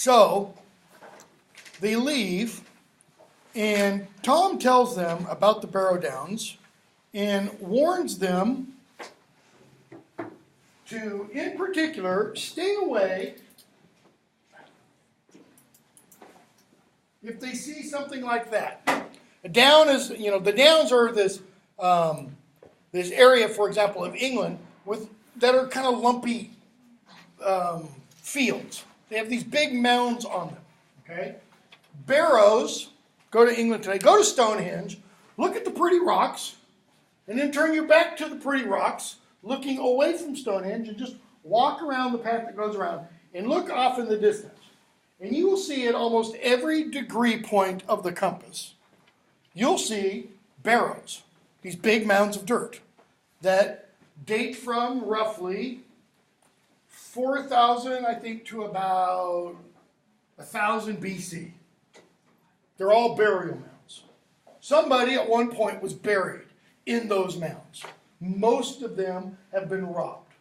So they leave, and Tom tells them about the Barrow-downs and warns them to, in particular, stay away if they see something like that. A down is, the downs are this this area, for example, of England that are kind of lumpy fields. They have these big mounds on them. Okay, barrows. Go to England today. Go to Stonehenge. Look at the pretty rocks, and then turn your back to the pretty rocks, looking away from Stonehenge, and just walk around the path that goes around, and look off in the distance. And you will see at almost every degree point of the compass, you'll see barrows, these big mounds of dirt that date from roughly 4,000, I think, to about 1,000 BC. They're all burial mounds. Somebody at one point was buried in those mounds. Most of them have been robbed.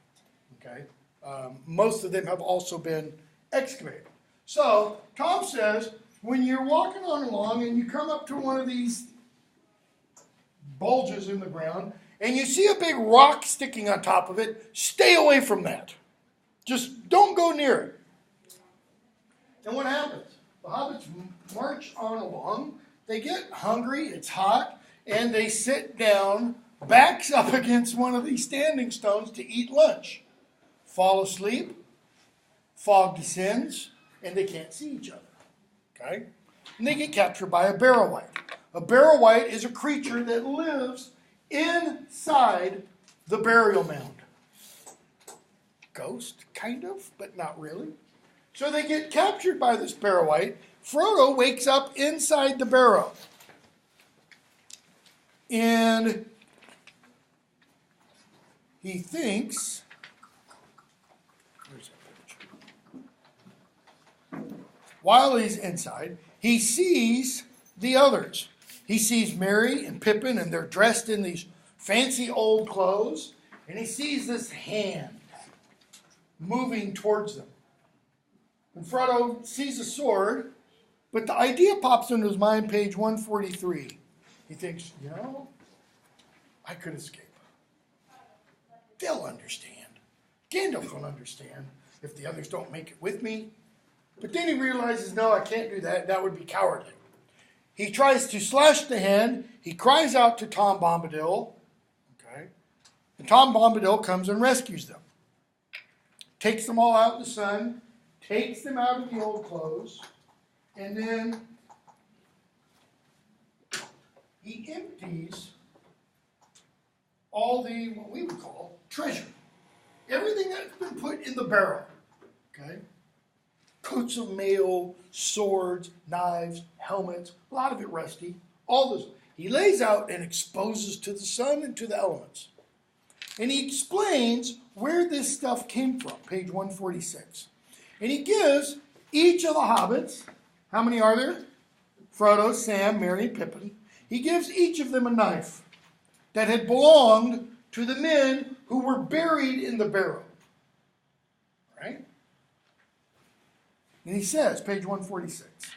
Okay, most of them have also been excavated. So Tom says, when you're walking on along and you come up to one of these bulges in the ground and you see a big rock sticking on top of it, stay away from that. Just don't go near it. And what happens? The hobbits march on along. They get hungry, it's hot, and they sit down, backs up against one of these standing stones to eat lunch. Fall asleep, fog descends, and they can't see each other. Okay? And they get captured by a Barrow-wight. A Barrow-wight is a creature that lives inside the burial mound. Ghost, kind of, but not really. So they get captured by this Barrow-wight. Frodo wakes up inside the barrow. And he thinks, while he's inside, he sees the others. He sees Merry and Pippin, and they're dressed in these fancy old clothes. And he sees this hand moving towards them. And Frodo sees a sword, but the idea pops into his mind, page 143. He thinks, I could escape. They'll understand. Gandalf will understand if the others don't make it with me. But then he realizes, no, I can't do that. That would be cowardly. He tries to slash the hand. He cries out to Tom Bombadil. Okay? And Tom Bombadil comes and rescues them. Takes them all out in the sun. Takes them out of the old clothes. And then he empties all the, what we would call, treasure. Everything that's been put in the barrel. Okay? Coats of mail, swords, knives, helmets, a lot of it rusty, all this. He lays out and exposes to the sun and to the elements. And he explains where this stuff came from, page 146. And he gives each of the hobbits, how many are there? Frodo, Sam, Merry, and Pippin. He gives each of them a knife that had belonged to the men who were buried in the barrow. Right? And he says, page 146,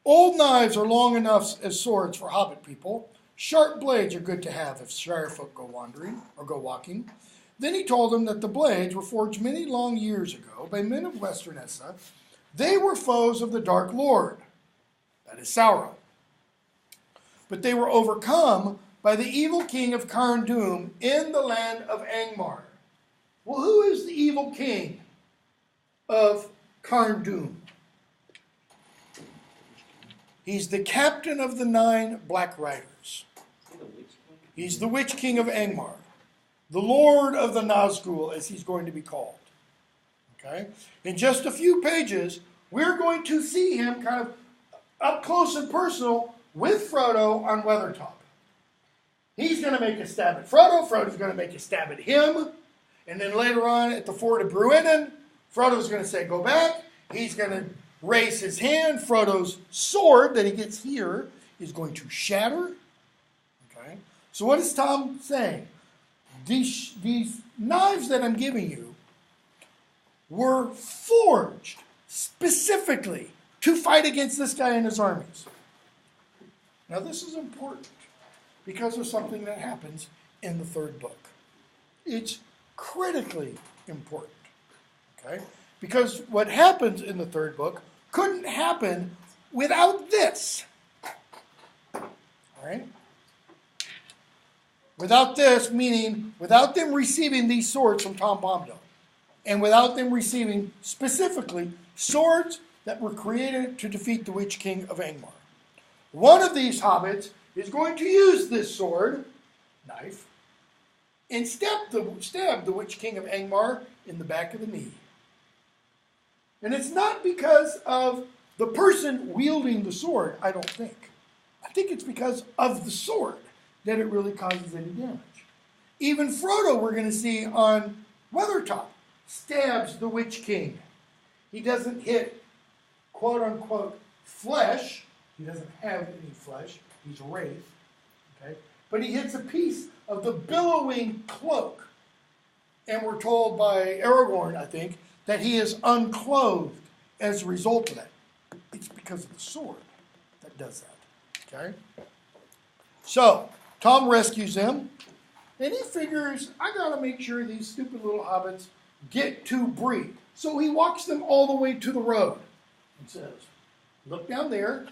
old knives are long enough as swords for hobbit people. Sharp blades are good to have if shire folk go wandering or go walking. Then he told them that the blades were forged many long years ago by men of Western Essa. They were foes of the Dark Lord, that is Sauron. But they were overcome by the evil king of Carn-dûm in the land of Angmar. Well, who is the evil king of Carn-dûm? He's the captain of the 9 Black Riders. He's the Witch King of Angmar. The Lord of the Nazgul, as he's going to be called. Okay? In just a few pages, we're going to see him kind of up close and personal with Frodo on Weathertop. He's going to make a stab at Frodo. Frodo's going to make a stab at him. And then later on at the Ford of Bruinen, Frodo's going to say, go back. He's going to raise his hand. Frodo's sword that he gets here is going to shatter. Okay? So what is Tom saying? These knives that I'm giving you were forged specifically to fight against this guy and his armies. Now this is important because of something that happens in the third book. It's critically important, okay? Because what happens in the third book couldn't happen without this, all right? Without this, meaning without them receiving these swords from Tom Bombadil, and without them receiving specifically swords that were created to defeat the Witch King of Angmar. One of these hobbits is going to use this sword, knife, and stab the Witch King of Angmar in the back of the knee. And it's not because of the person wielding the sword, I don't think. I think it's because of the sword that it really causes any damage. Even Frodo, we're going to see on Weathertop, stabs the Witch King. He doesn't hit, quote unquote, flesh. He doesn't have any flesh. He's a wraith. Okay? But he hits a piece of the billowing cloak. And we're told by Aragorn, I think, that he is unclothed as a result of that. It's because of the sword that does that. Okay? So, Tom rescues them, and he figures, I gotta make sure these stupid little hobbits get to Bree. So he walks them all the way to the road and says, look down there.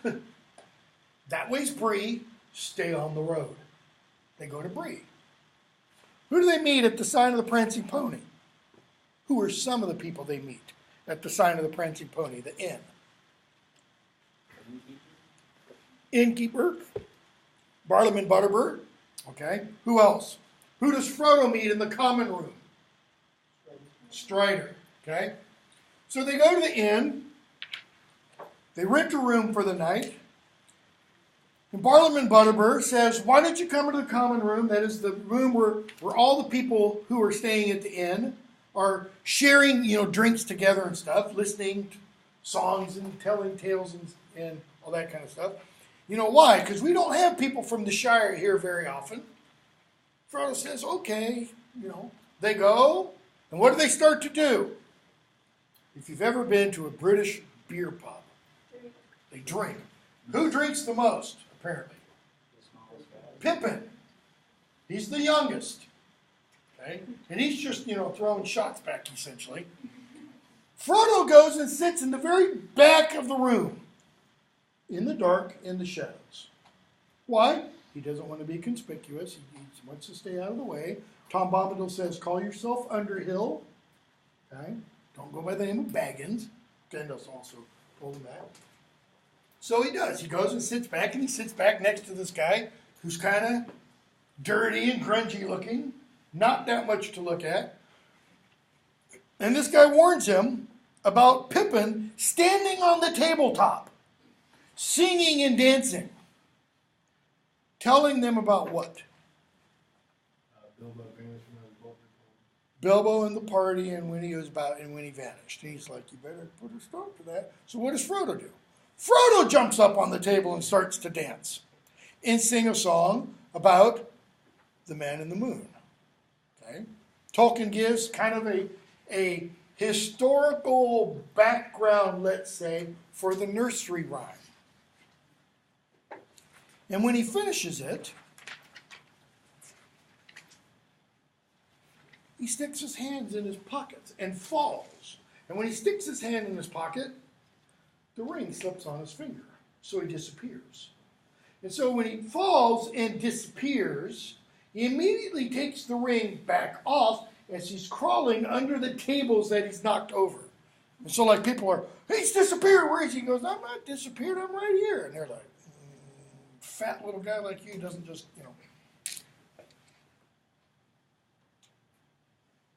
That way's Bree. Stay on the road. They go to Bree. Who do they meet at the sign of the Prancing Pony? Who are some of the people they meet at the sign of the Prancing Pony, the inn? Innkeeper, Bartleman Butterbird. Okay. Who else? Who does Frodo meet in the common room? Strider. Okay. So they go to the inn. They rent a room for the night. And Bartleman Butterbird says, why don't you come into the common room? That is the room where all the people who are staying at the inn are sharing, drinks together and stuff, listening to songs and telling tales and all that kind of stuff. You know why? Because we don't have people from the Shire here very often. Frodo says, okay, they go. And what do they start to do? If you've ever been to a British beer pub, they drink. Who drinks the most, apparently? Pippin. He's the youngest. Okay? And he's just, throwing shots back, essentially. Frodo goes and sits in the very back of the room, in the dark, in the shadows. Why? He doesn't want to be conspicuous. He wants to stay out of the way. Tom Bombadil says, call yourself Underhill. Okay? Don't go by the name of Baggins. Gandalf also told him that. So he does. He goes and sits back, and he sits back next to this guy who's kind of dirty and grungy looking. Not that much to look at. And this guy warns him about Pippin standing on the tabletop, singing and dancing. Telling them about what? Bilbo and the party, and when he vanished. And he's like, you better put a stop to that. So what does Frodo do? Frodo jumps up on the table and starts to dance and sing a song about the man in the moon. Okay? Tolkien gives kind of a historical background, let's say, for the nursery rhyme. And when he finishes it, he sticks his hands in his pockets and falls. And when he sticks his hand in his pocket, the ring slips on his finger. So he disappears. And so when he falls and disappears, he immediately takes the ring back off as he's crawling under the tables that he's knocked over. And so people are, he's disappeared. Where is he? He goes, I'm not disappeared. I'm right here. And they're like, fat little guy like you doesn't just,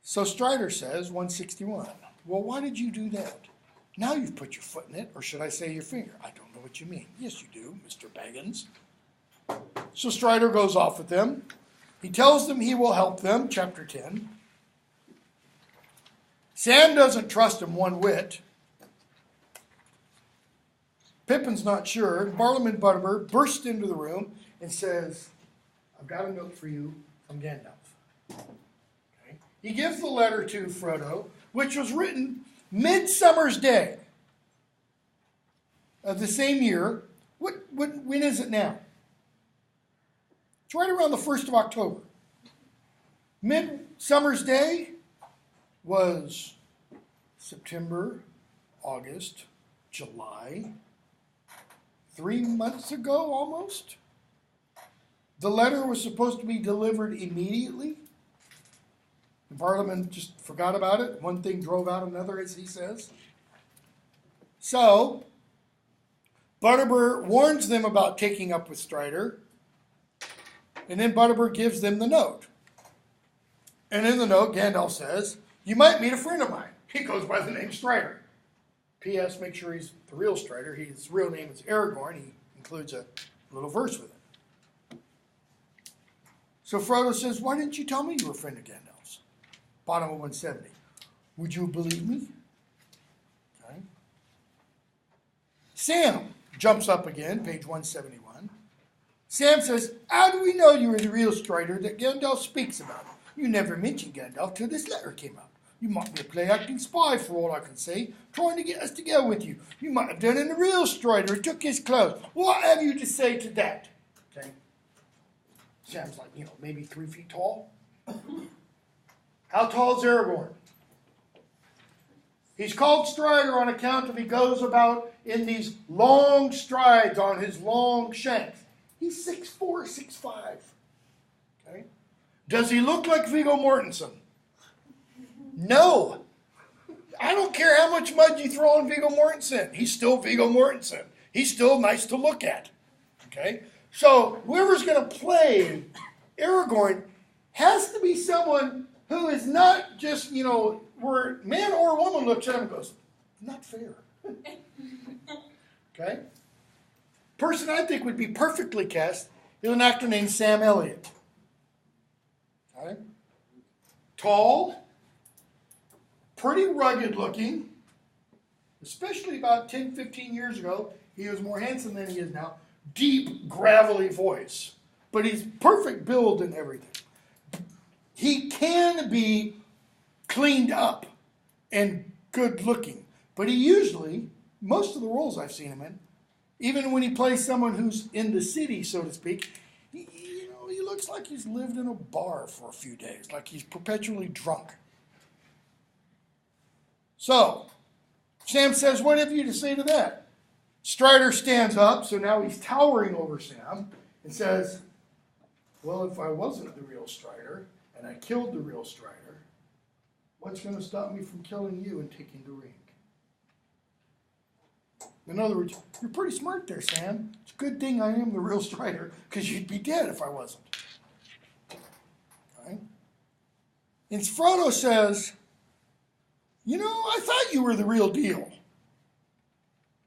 So Strider says, 161, well, why did you do that? Now you've put your foot in it, or should I say your finger? I don't know what you mean. Yes, you do, Mr. Baggins. So Strider goes off with them. He tells them he will help them, chapter 10. Sam doesn't trust him one whit. Pippin's not sure. Bartleman Butterbird bursts into the room and says, I've got a note for you from Gandalf. Okay. He gives the letter to Frodo, which was written Midsummer's Day. of the same year, when is it now? It's right around the 1st of October. Midsummer's Day was September, August, July, 3 months ago almost. The letter was supposed to be delivered immediately. The Parliament just forgot about it. One thing drove out another, as he says. So, Butterbur warns them about taking up with Strider, and then Butterbur gives them the note. And in the note, Gandalf says, "You might meet a friend of mine. He goes by the name Strider." P.S. Make sure he's the real Strider. His real name is Aragorn. He includes a little verse with it. So Frodo says, "Why didn't you tell me you were a friend of Gandalf's?" Bottom of 170. "Would you believe me?" Okay. Sam jumps up again, page 171. Sam says, "How do we know you were the real Strider that Gandalf speaks about? You never mentioned Gandalf till this letter came out. You might be a play-acting spy for all I can say, trying to get us together with you. You might have done it in the real Strider who took his clothes. What have you to say to that?" Okay. Sam's like, maybe 3 feet tall. How tall is Aragorn? He's called Strider on account of he goes about in these long strides on his long shanks. He's 6'4", 6'5". Okay. Does he look like Viggo Mortensen? No. I don't care how much mud you throw on Viggo Mortensen. He's still Viggo Mortensen. He's still nice to look at. Okay? So whoever's going to play Aragorn has to be someone who is not just, where man or woman looks at him and goes, "Not fair." Okay? Person I think would be perfectly cast is an actor named Sam Elliott. Okay? Tall, pretty rugged looking, especially about 10, 15 years ago. He was more handsome than he is now. Deep, gravelly voice. But he's perfect build and everything. He can be cleaned up and good looking. But he usually, most of the roles I've seen him in, even when he plays someone who's in the city, so to speak, he looks like he's lived in a bar for a few days, like he's perpetually drunk. So, Sam says, "What have you to say to that?" Strider stands up, so now he's towering over Sam, and says, "Well, if I wasn't the real Strider, and I killed the real Strider, what's going to stop me from killing you and taking the ring?" In other words, you're pretty smart there, Sam. It's a good thing I am the real Strider, because you'd be dead if I wasn't. Okay? And Frodo says, "I thought you were the real deal.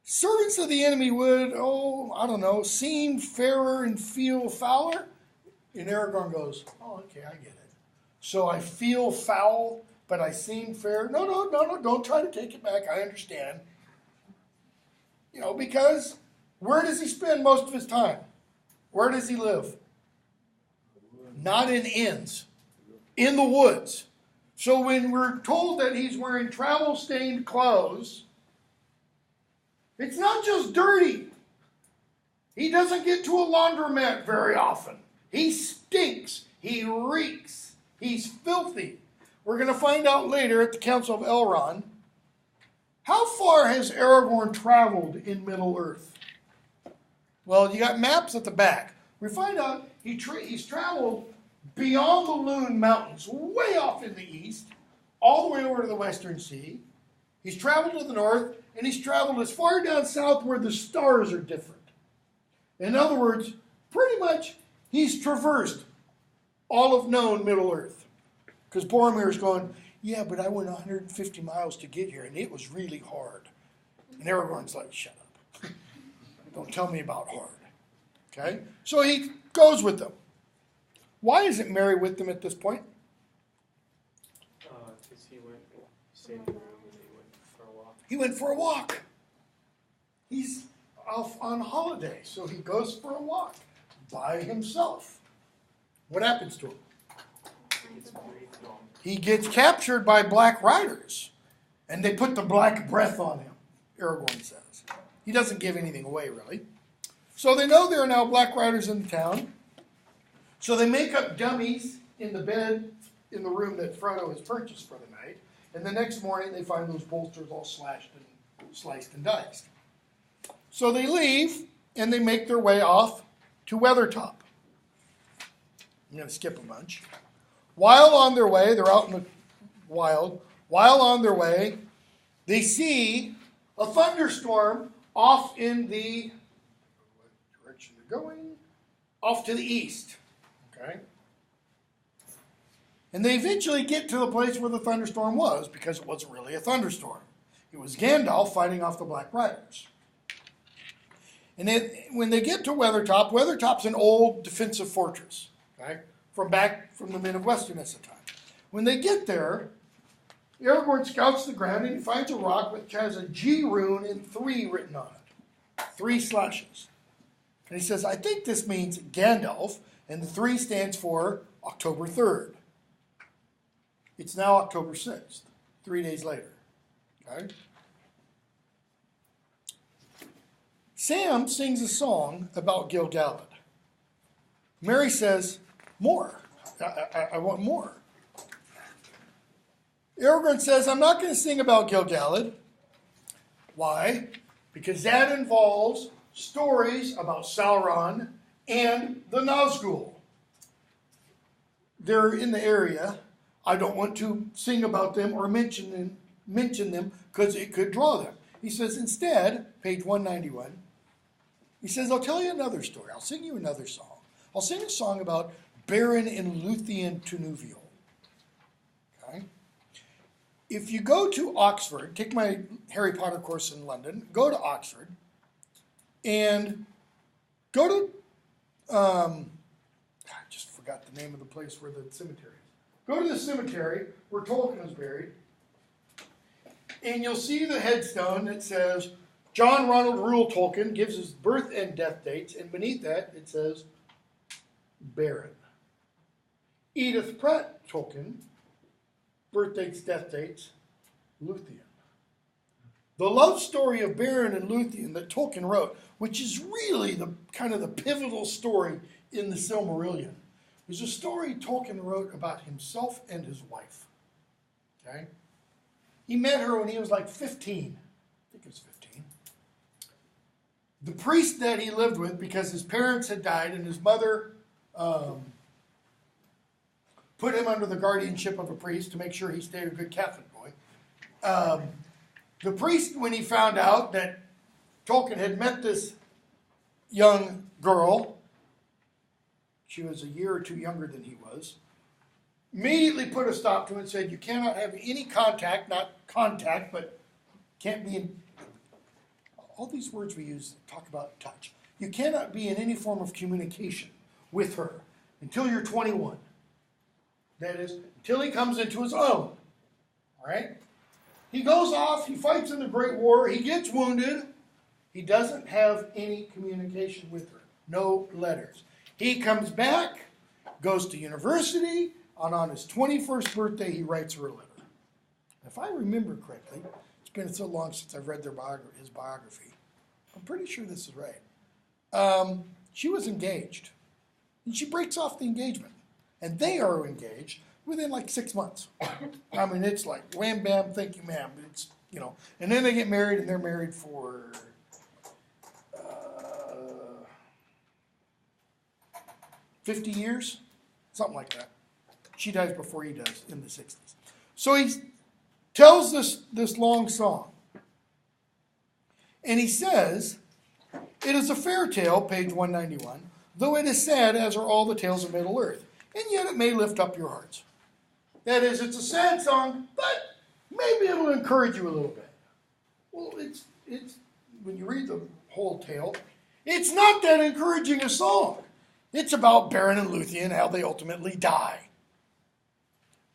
Servants of the enemy would, seem fairer and feel fouler." And Aragorn goes, "Oh, okay, I get it. So I feel foul, but I seem fair." No, don't try to take it back. I understand. Because where does he spend most of his time? Where does he live? Not in inns. In the woods. So when we're told that he's wearing travel-stained clothes, it's not just dirty. He doesn't get to a laundromat very often. He stinks. He reeks. He's filthy. We're going to find out later at the Council of Elrond. How far has Aragorn traveled in Middle-earth? Well, you got maps at the back. We find out he's traveled beyond the Lúthien Mountains, way off in the east, all the way over to the Western Sea. He's traveled to the north, and he's traveled as far down south where the stars are different. In other words, pretty much he's traversed all of known Middle-earth. Because Boromir's going, "Yeah, but I went 150 miles to get here, and it was really hard." And Aragorn's like, "Shut up. Don't tell me about hard." Okay? So he goes with them. Why isn't Merry with them at this point? Because he stayed in the room and he went for a walk. He went for a walk. He's off on holiday, so he goes for a walk by himself. What happens to him? He gets captured by black riders, and they put the black breath on him, Aragorn says. He doesn't give anything away, really. So they know there are now black riders in the town. So they make up dummies in the bed in the room that Frodo has purchased for the night. And the next morning they find those bolsters all slashed and sliced and diced. So they leave and they make their way off to Weathertop. I'm going to skip a bunch. While on their way, they're out in the wild. While on their way, they see a thunderstorm off in the what direction they're going? Off to the east. Okay? And they eventually get to the place where the thunderstorm was, because it wasn't really a thunderstorm. It was Gandalf fighting off the Black Riders. And when they get to Weathertop, Weathertop's an old defensive fortress, okay, from the mid of Westerness at the time. When they get there, Aragorn scouts the ground and he finds a rock which has a G rune and 3 written on it. 3 slashes. And he says, I think this means Gandalf, and the 3 stands for October 3rd. It's now October 6th, 3 days later. Okay? Sam sings a song about Gil-galad. Mary says, more. I want more. Aragorn says, I'm not going to sing about Gil-galad. Why? Because that involves stories about Sauron and the Nazgul. They're in the area. I don't want to sing about them or mention them because it could draw them. He says, instead, page 191, he says, I'll tell you another story. I'll sing you another song. I'll sing a song about Beren and Lúthien Tunuviel. Okay? If you go to Oxford, take my Harry Potter course in London, go to Oxford, and go to, I just forgot the name of the place where the cemetery is. Go to the cemetery where Tolkien is buried, and you'll see the headstone that says, John Ronald Reuel Tolkien gives his birth and death dates, and beneath that it says, Beren. Edith Pratt Tolkien, birth dates, death dates, Lúthien. The love story of Beren and Lúthien that Tolkien wrote, which is really the kind of the pivotal story in the Silmarillion, is a story Tolkien wrote about himself and his wife. Okay? He met her when he was like 15. I think it was 15. The priest that he lived with, because his parents had died and his mother put him under the guardianship of a priest to make sure he stayed a good Catholic boy. The priest, when he found out that Tolkien had met this young girl, she was a year or two younger than he was, immediately put a stop to it and said, you cannot have any contact, not contact, but can't be in, all these words we use talk about touch. You cannot be in any form of communication with her until you're 21. That is, until he comes into his own. All right? He goes off, he fights in the Great War, he gets wounded. He doesn't have any communication with her. No letters. He comes back, goes to university, and on his 21st birthday, he writes her a letter. If I remember correctly, it's been so long since I've read his biography. I'm pretty sure this is right. She was engaged. And she breaks off the engagement. And they are engaged within like 6 months. I mean, it's like wham, bam, thank you, ma'am. It's, you know, and then they get married, and they're married for 50 years, something like that. She dies before he does in the 60s. So he tells this long song. And he says, it is a fair tale, page 191, though it is sad, as are all the tales of Middle-earth, and yet it may lift up your hearts. That is, it's a sad song, but maybe it'll encourage you a little bit. Well, it's when you read the whole tale, it's not that encouraging a song. It's about Beren and Lúthien, how they ultimately die.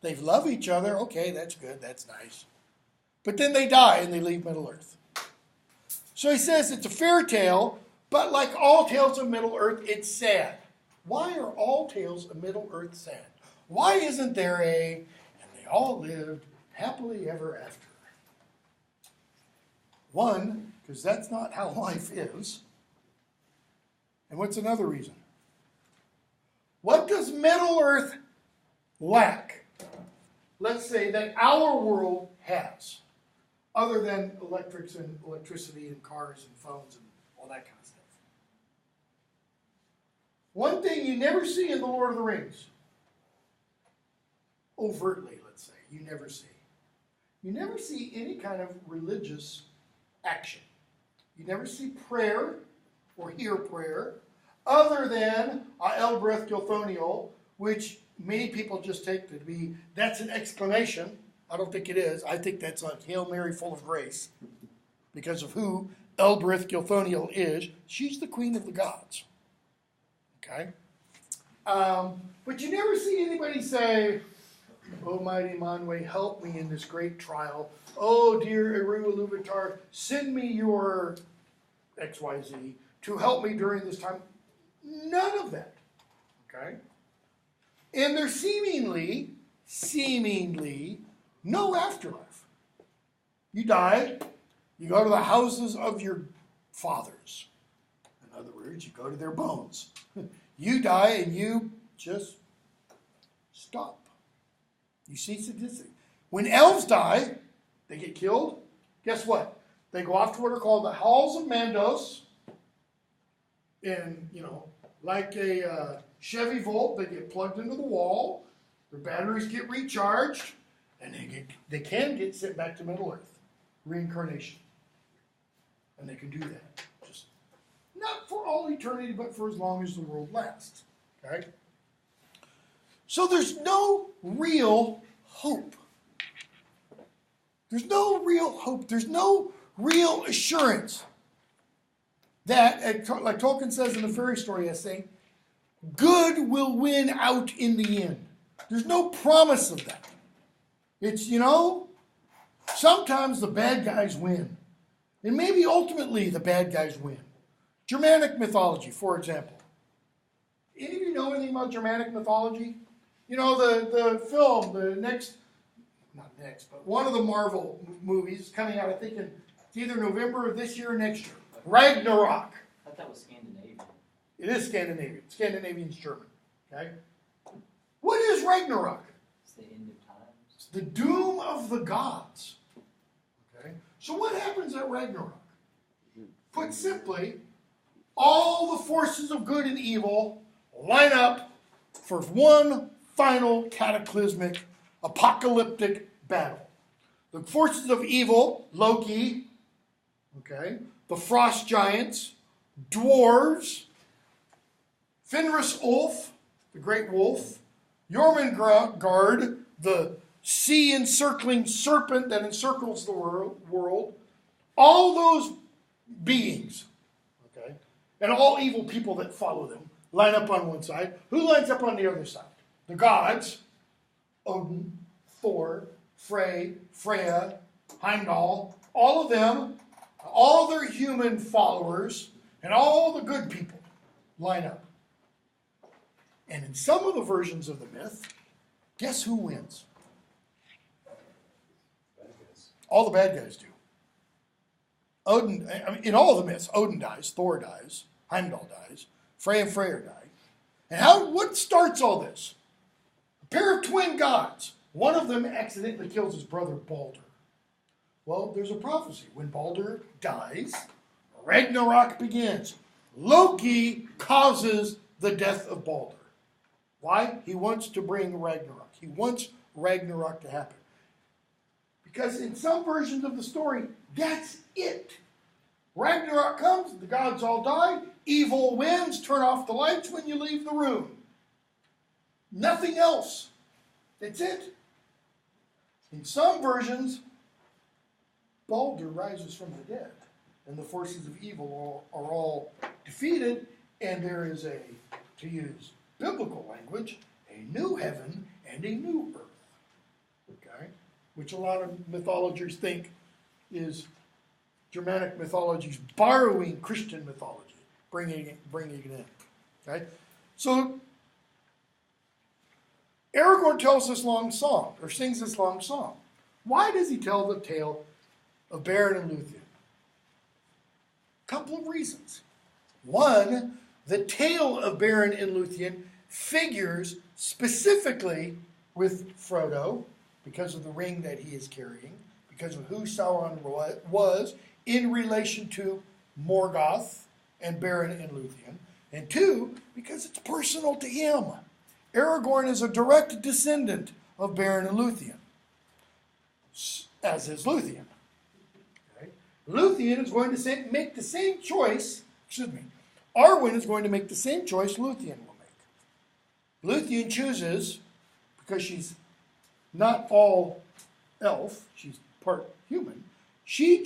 They love each other. Okay, that's good. That's nice. But then they die and they leave Middle-earth. So he says it's a fair tale, but like all tales of Middle-earth, it's sad. Why are all tales of Middle-earth sad? Why isn't there and they all lived happily ever after? One, because that's not how life is. And what's another reason? What does Middle Earth lack? Let's say that our world has, other than electricity and cars and phones and all that kind of stuff. One thing you never see in The Lord of the Rings, overtly, let's say, you never see. You never see any kind of religious action. You never see prayer or hear prayer, other than Elbreth Gilthoniel, which many people just take to be, that's an exclamation. I don't think it is. I think that's a Hail Mary full of grace, because of who Elbreth Gilthoniel is. She's the queen of the gods. Okay? But you never see anybody say, "Oh, mighty Manwe, help me in this great trial. Oh, dear Eru Iluvatar, send me your XYZ to help me during this time." None of that. Okay? And there's seemingly no afterlife. You die, you go to the houses of your fathers. In other words, you go to their bones. You die and you just stop. You cease existing. When elves die, they get killed. Guess what? They go off to what are called the Halls of Mandos. And, like a Chevy Volt, they get plugged into the wall. Their batteries get recharged. And they can get sent back to Middle Earth. Reincarnation. And they can do that. Just not for all eternity, but for as long as the world lasts. Okay? So there's no real hope. There's no real hope. There's no real assurance that, like Tolkien says in the fairy story essay, good will win out in the end. There's no promise of that. It's, sometimes the bad guys win. And maybe ultimately the bad guys win. Germanic mythology, for example. Any of you know anything about Germanic mythology? The film, but one of the Marvel movies coming out, I think, in either November of this year or next year. Ragnarok. I thought that was Scandinavian. It is Scandinavian. Scandinavian's German. Okay? What is Ragnarok? It's the end of times. It's the doom of the gods. Okay? So what happens at Ragnarok? Put simply, all the forces of good and evil line up for one final cataclysmic, apocalyptic battle. The forces of evil, Loki, okay, the frost giants, dwarves, Fenris Ulf, the great wolf, Jormungand, the sea-encircling serpent that encircles the world, all those beings, okay, and all evil people that follow them line up on one side. Who lines up on the other side? The gods, Odin, Thor, Frey, Freya, Heimdall, all of them, all their human followers, and all the good people line up. And in some of the versions of the myth, guess who wins? All the bad guys do. Odin, in all of the myths, Odin dies, Thor dies, Heimdall dies, Frey and Freyr die. And what starts all this? A pair of twin gods. One of them accidentally kills his brother Balder. Well, there's a prophecy. When Balder dies, Ragnarok begins. Loki causes the death of Balder. Why? He wants to bring Ragnarok. He wants Ragnarok to happen. Because in some versions of the story, that's it. Ragnarok comes, the gods all die, evil wins, turn off the lights when you leave the room. Nothing else. That's it. In some versions, Balder rises from the dead, and the forces of evil are all defeated, and there is to use biblical language, a new heaven and a new earth. Okay? Which a lot of mythologists think is Germanic mythology's borrowing Christian mythology, bringing it in. Okay? So Aragorn tells this long song, or sings this long song. Why does he tell the tale of Beren and Lúthien? Couple of reasons. One, the tale of Beren and Lúthien figures specifically with Frodo because of the ring that he is carrying, because of who Sauron was in relation to Morgoth and Beren and Lúthien. And two, because it's personal to him. Aragorn is a direct descendant of Beren and Lúthien, as is Lúthien. Okay? Lúthien is going to make the same choice, Arwen is going to make the same choice Lúthien will make. Lúthien chooses, because she's not all elf, she's part human, she's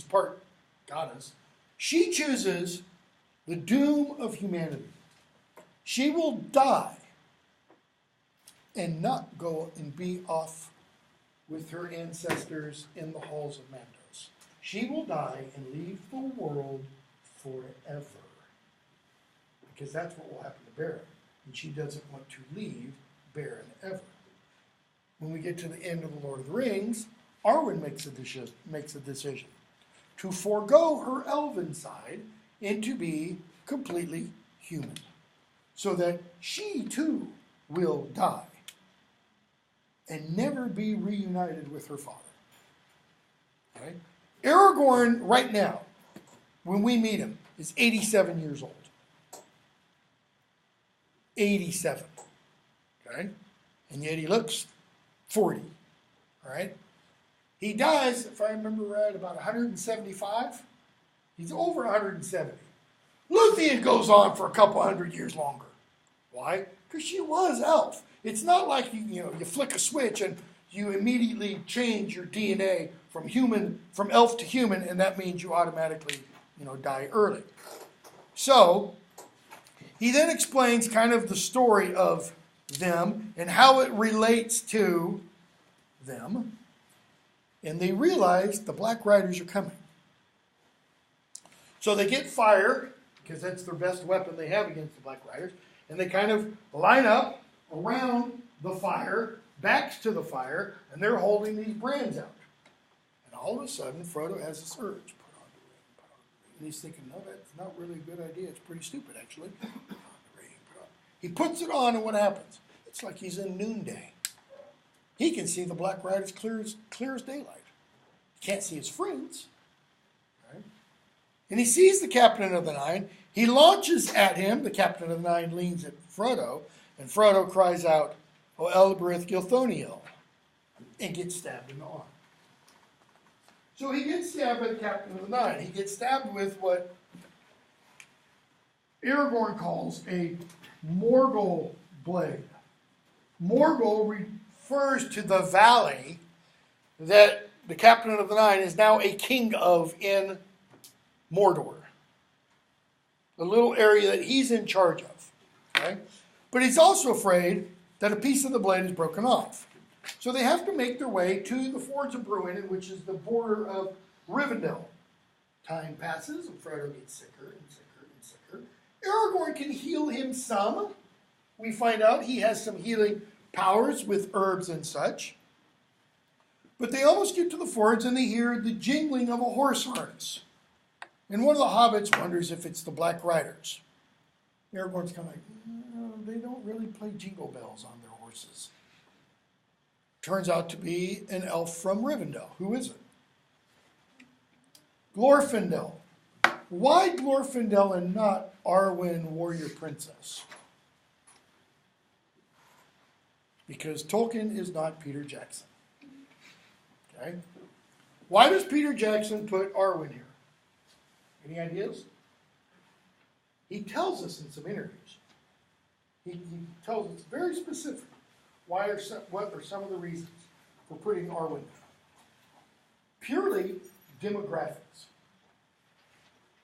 part goddess, she chooses the doom of humanity. She will die and not go and be off with her ancestors in the halls of Mandos. She will die and leave the world forever. Because that's what will happen to Beren. And she doesn't want to leave Beren ever. When we get to the end of the Lord of the Rings, Arwen makes a decision to forego her elven side and to be completely human, so that she too will die and never be reunited with her father. Okay? Aragorn, right now, when we meet him, is 87 years old. 87. Okay? And yet he looks 40. All right? He dies, if I remember right, about 175. He's over 170. Lúthien goes on for a couple hundred years longer. Why? Because she was elf. It's not like you flick a switch and you immediately change your DNA from elf to human, and that means you automatically, die early. So he then explains kind of the story of them and how it relates to them. And they realize the Black Riders are coming. So they get fire, because that's their best weapon they have against the Black Riders, and they kind of line up around the fire, backs to the fire, and they're holding these brands out. And all of a sudden, Frodo has this urge. Put on the ring. And he's thinking, no, that's not really a good idea. It's pretty stupid, actually. Put on the ring. He puts it on, and what happens? It's like he's in noonday. He can see the Black Riders clear as daylight. He can't see his friends. Right? And he sees the Captain of the Nine. He launches at him. The Captain of the Nine leans at Frodo, and Frodo cries out, "O Elbereth Gilthoniel," and gets stabbed in the arm. So he gets stabbed by the Captain of the Nine. He gets stabbed with what Aragorn calls a Morgul blade. Morgul refers to the valley that the Captain of the Nine is now a king of in Mordor. The little area that he's in charge of. Okay? But he's also afraid that a piece of the blade is broken off. So they have to make their way to the Fords of Bruin, which is the border of Rivendell. Time passes, and Frodo gets sicker and sicker and sicker. Aragorn can heal him some. We find out he has some healing powers with herbs and such. But they almost get to the fords and they hear the jingling of a horse harness. And one of the hobbits wonders if it's the Black Riders. Aragorn's kind of like, no, they don't really play jingle bells on their horses. Turns out to be an elf from Rivendell. Who is it? Glorfindel. Why Glorfindel and not Arwen, warrior princess? Because Tolkien is not Peter Jackson. Okay? Why does Peter Jackson put Arwen here? Any ideas? He tells us in some interviews. He tells us very specific what are some of the reasons for putting Arwen there. Purely demographics.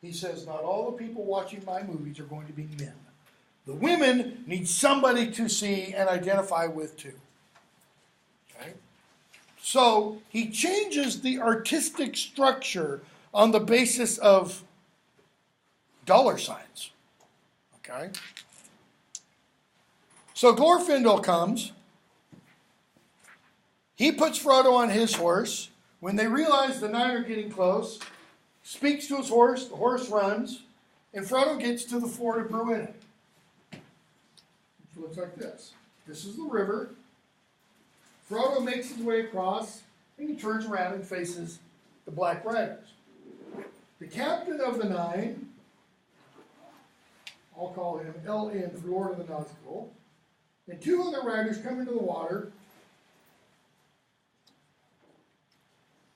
He says not all the people watching my movies are going to be men. The women need somebody to see and identify with too. Okay? So he changes the artistic structure on the basis of dollar signs. Okay? So Glorfindel comes. He puts Frodo on his horse. When they realize the Nine are getting close, speaks to his horse, the horse runs, and Frodo gets to the ford of Beren. Which looks like this. This is the river. Frodo makes his way across, and he turns around and faces the Black Riders. The captain of the nine, I'll call him L.N. for Lord of the Nazgul, and two other riders come into the water,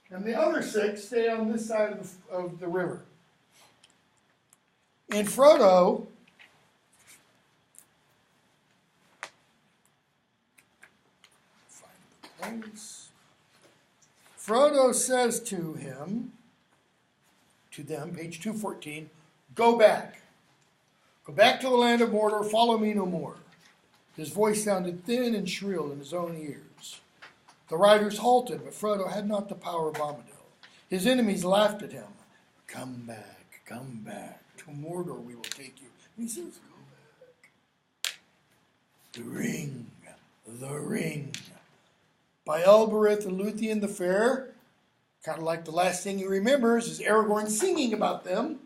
and the other six stay on this side of the river. And Frodo says to them, page 214, go back. Go back to the land of Mordor, follow me no more. His voice sounded thin and shrill in his own ears. The riders halted, but Frodo had not the power of Bombadil. His enemies laughed at him. Come back. To Mordor we will take you. And he says, go back. The ring. By Elbereth and Lúthien the Fair, kind of like the last thing he remembers is Aragorn singing about them.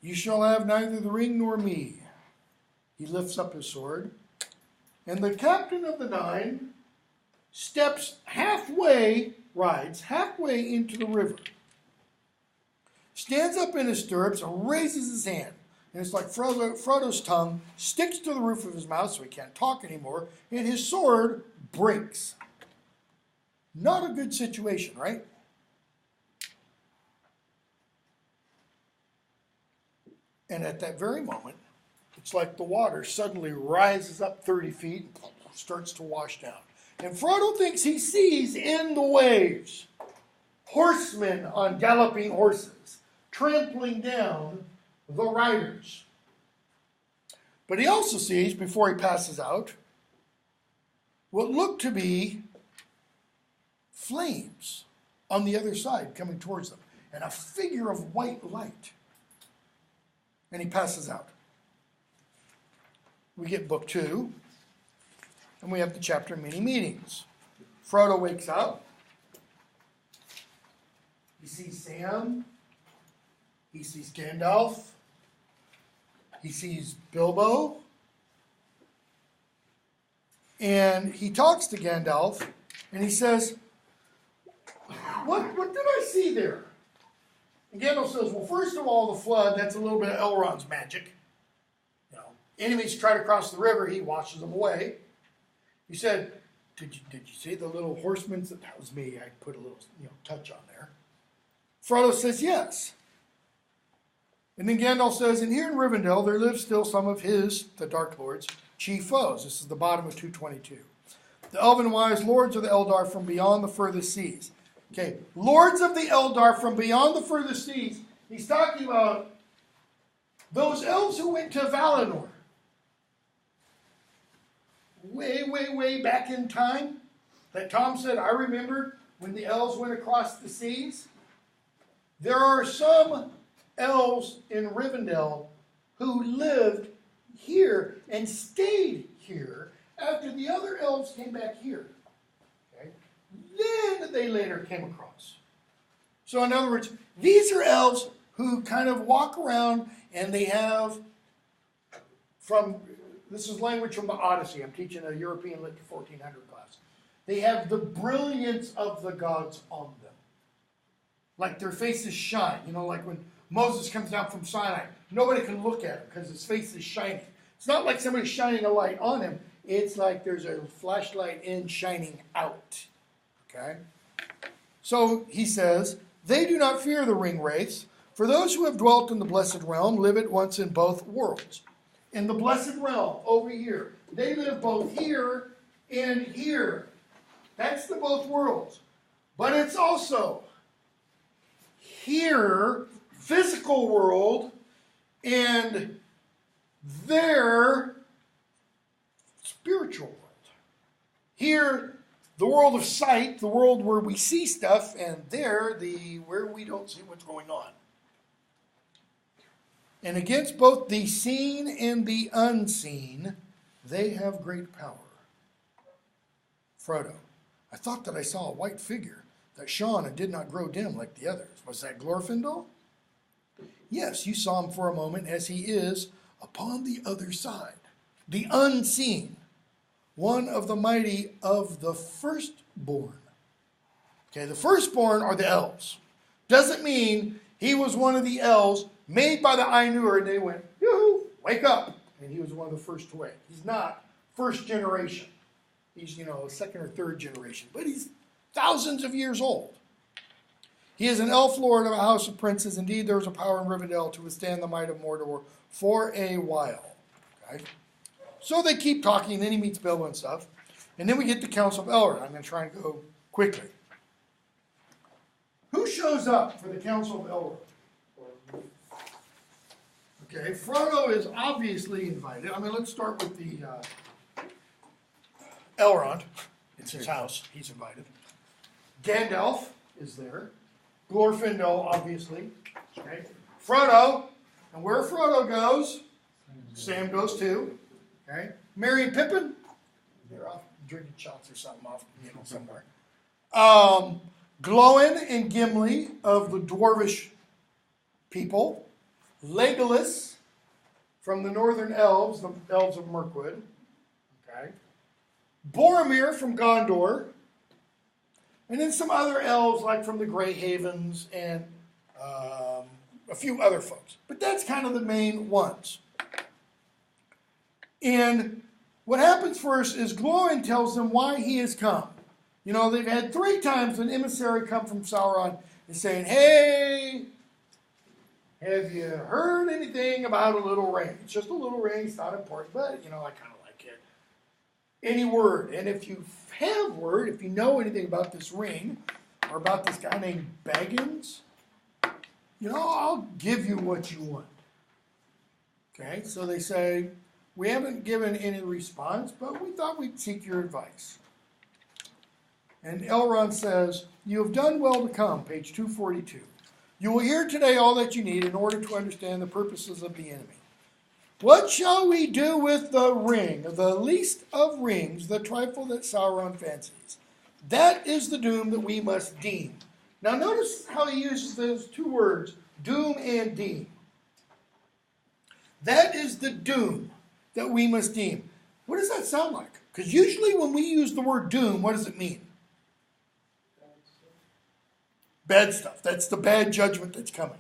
You shall have neither the ring nor me. He lifts up his sword, and the captain of the nine rides halfway into the river, stands up in his stirrups and raises his hand. And it's like Frodo's tongue sticks to the roof of his mouth so he can't talk anymore, and his sword breaks. Not a good situation, right? And at that very moment, it's like the water suddenly rises up 30 feet and starts to wash down. And Frodo thinks he sees in the waves horsemen on galloping horses, trampling down the riders. But he also sees, before he passes out, what look to be flames on the other side coming towards them, and a figure of white light. And he passes out. We get book 2, and we have the chapter Many Meetings. Frodo wakes up. He sees Sam. He sees Gandalf. He sees Bilbo. And he talks to Gandalf, and he says, What did I see there? And Gandalf says, well, first of all, the flood, that's a little bit of Elrond's magic. You know, enemies try to cross the river, he washes them away. He said, did you see the little horsemen? That was me. I put a little touch on there. Frodo says, yes. And then Gandalf says, and here in Rivendell, there live still some of the Dark Lord's chief foes. This is the bottom of 222. The elven-wise lords of the Eldar from beyond the furthest seas. Okay, lords of the Eldar from beyond the furthest seas. He's talking about those elves who went to Valinor. Way back in time. That Tom said, I remember when the elves went across the seas. There are some elves in Rivendell who lived here and stayed here after the other elves came back here. Then they later came across. So in other words, these are elves who kind of walk around and they have this is language from the Odyssey. I'm teaching a European Lit 1400 class. They have the brilliance of the gods on them. Like their faces shine. Like when Moses comes down from Sinai, nobody can look at him because his face is shining. It's not like somebody's shining a light on him. It's like there's a flashlight in shining out. Okay? So he says, they do not fear the ring wraiths, for those who have dwelt in the blessed realm live at once in both worlds. In the blessed realm, over here, they live both here and here. That's the both worlds. But it's also here, physical world, and there, spiritual world. Here, the world of sight, the world where we see stuff, and there, where we don't see what's going on. And against both the seen and the unseen, they have great power. Frodo, I thought that I saw a white figure that shone and did not grow dim like the others. Was that Glorfindel? Yes, you saw him for a moment as he is upon the other side, the unseen, one of the mighty of the firstborn. Okay, the firstborn are the elves. Doesn't mean he was one of the elves made by the Ainur and they went, yoo-hoo, wake up. And he was one of the first to wake. He's not first generation. He's, second or third generation. But he's thousands of years old. He is an elf lord of a house of princes. Indeed, there is a power in Rivendell to withstand the might of Mordor for a while. Okay? So they keep talking, and then he meets Bilbo and stuff. And then we get the Council of Elrond. I'm going to try and go quickly. Who shows up for the Council of Elrond? Okay, Frodo is obviously invited. Let's start with the Elrond. It's his house. He's invited. Gandalf is there. Glorfindel, obviously. Okay. Frodo. And where Frodo goes, Sam goes too. Okay. Merry and Pippin, they're off drinking shots or something off, somewhere. Glóin and Gimli of the dwarvish people. Legolas from the northern elves, the elves of Mirkwood. Okay. Boromir from Gondor. And then some other elves like from the Grey Havens and a few other folks. But that's kind of the main ones. And what happens first is Glóin tells them why he has come. They've had 3 times an emissary come from Sauron and saying, hey, have you heard anything about a little ring? It's just a little ring. It's not important, but, I kind of like it. Any word. And if you have word, if you know anything about this ring or about this guy named Baggins, I'll give you what you want. Okay, so they say, we haven't given any response, but we thought we'd seek your advice. And Elrond says, you have done well to come, page 242. You will hear today all that you need in order to understand the purposes of the enemy. What shall we do with the ring, the least of rings, the trifle that Sauron fancies? That is the doom that we must deem. Now notice how he uses those 2 words, doom and deem. That is the doom that we must deem. What does that sound like? Because usually when we use the word doom, what does it mean? Bad stuff. That's the bad judgment that's coming.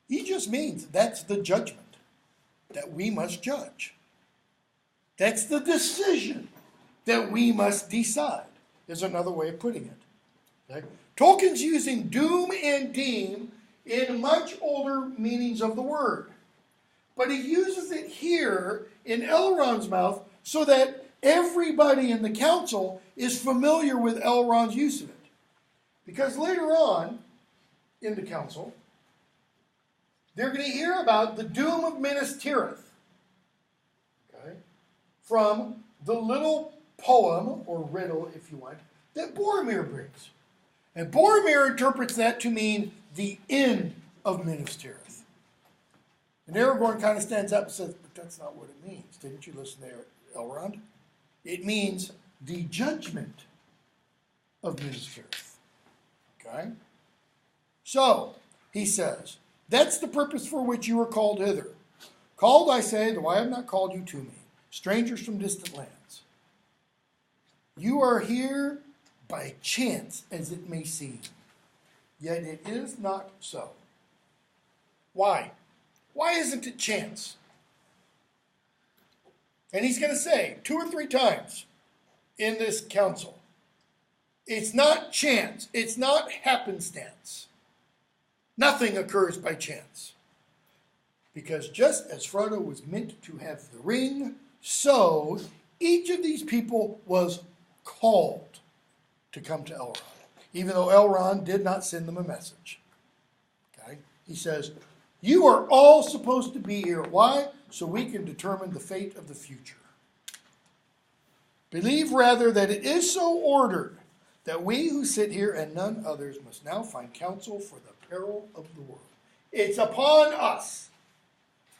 He just means that's the judgment that we must judge. That's the decision that we must decide, is another way of putting it. Okay? Tolkien's using doom and deem in much older meanings of the word. But he uses it here in Elrond's mouth so that everybody in the council is familiar with Elrond's use of it. Because later on in the council, they're going to hear about the doom of Minas Tirith. Okay? From the little poem, or riddle if you want, that Boromir brings. And Boromir interprets that to mean the end of Minas Tirith. And Aragorn kind of stands up and says, but that's not what it means. Didn't you listen there, Elrond? It means the judgment of Minas Tirith. Okay? So, he says, that's the purpose for which you were called hither. Called, I say, though I have not called you to me, strangers from distant lands. You are here by chance, as it may seem. Yet it is not so. Why? Why isn't it chance? And he's going to say 2 or 3 times in this council, it's not chance. It's not happenstance. Nothing occurs by chance. Because just as Frodo was meant to have the ring, so each of these people was called to come to Elrond, even though Elrond did not send them a message. Okay? He says, you are all supposed to be here. Why? So we can determine the fate of the future. Believe rather that it is so ordered that we who sit here and none others must now find counsel for the peril of the world. It's upon us.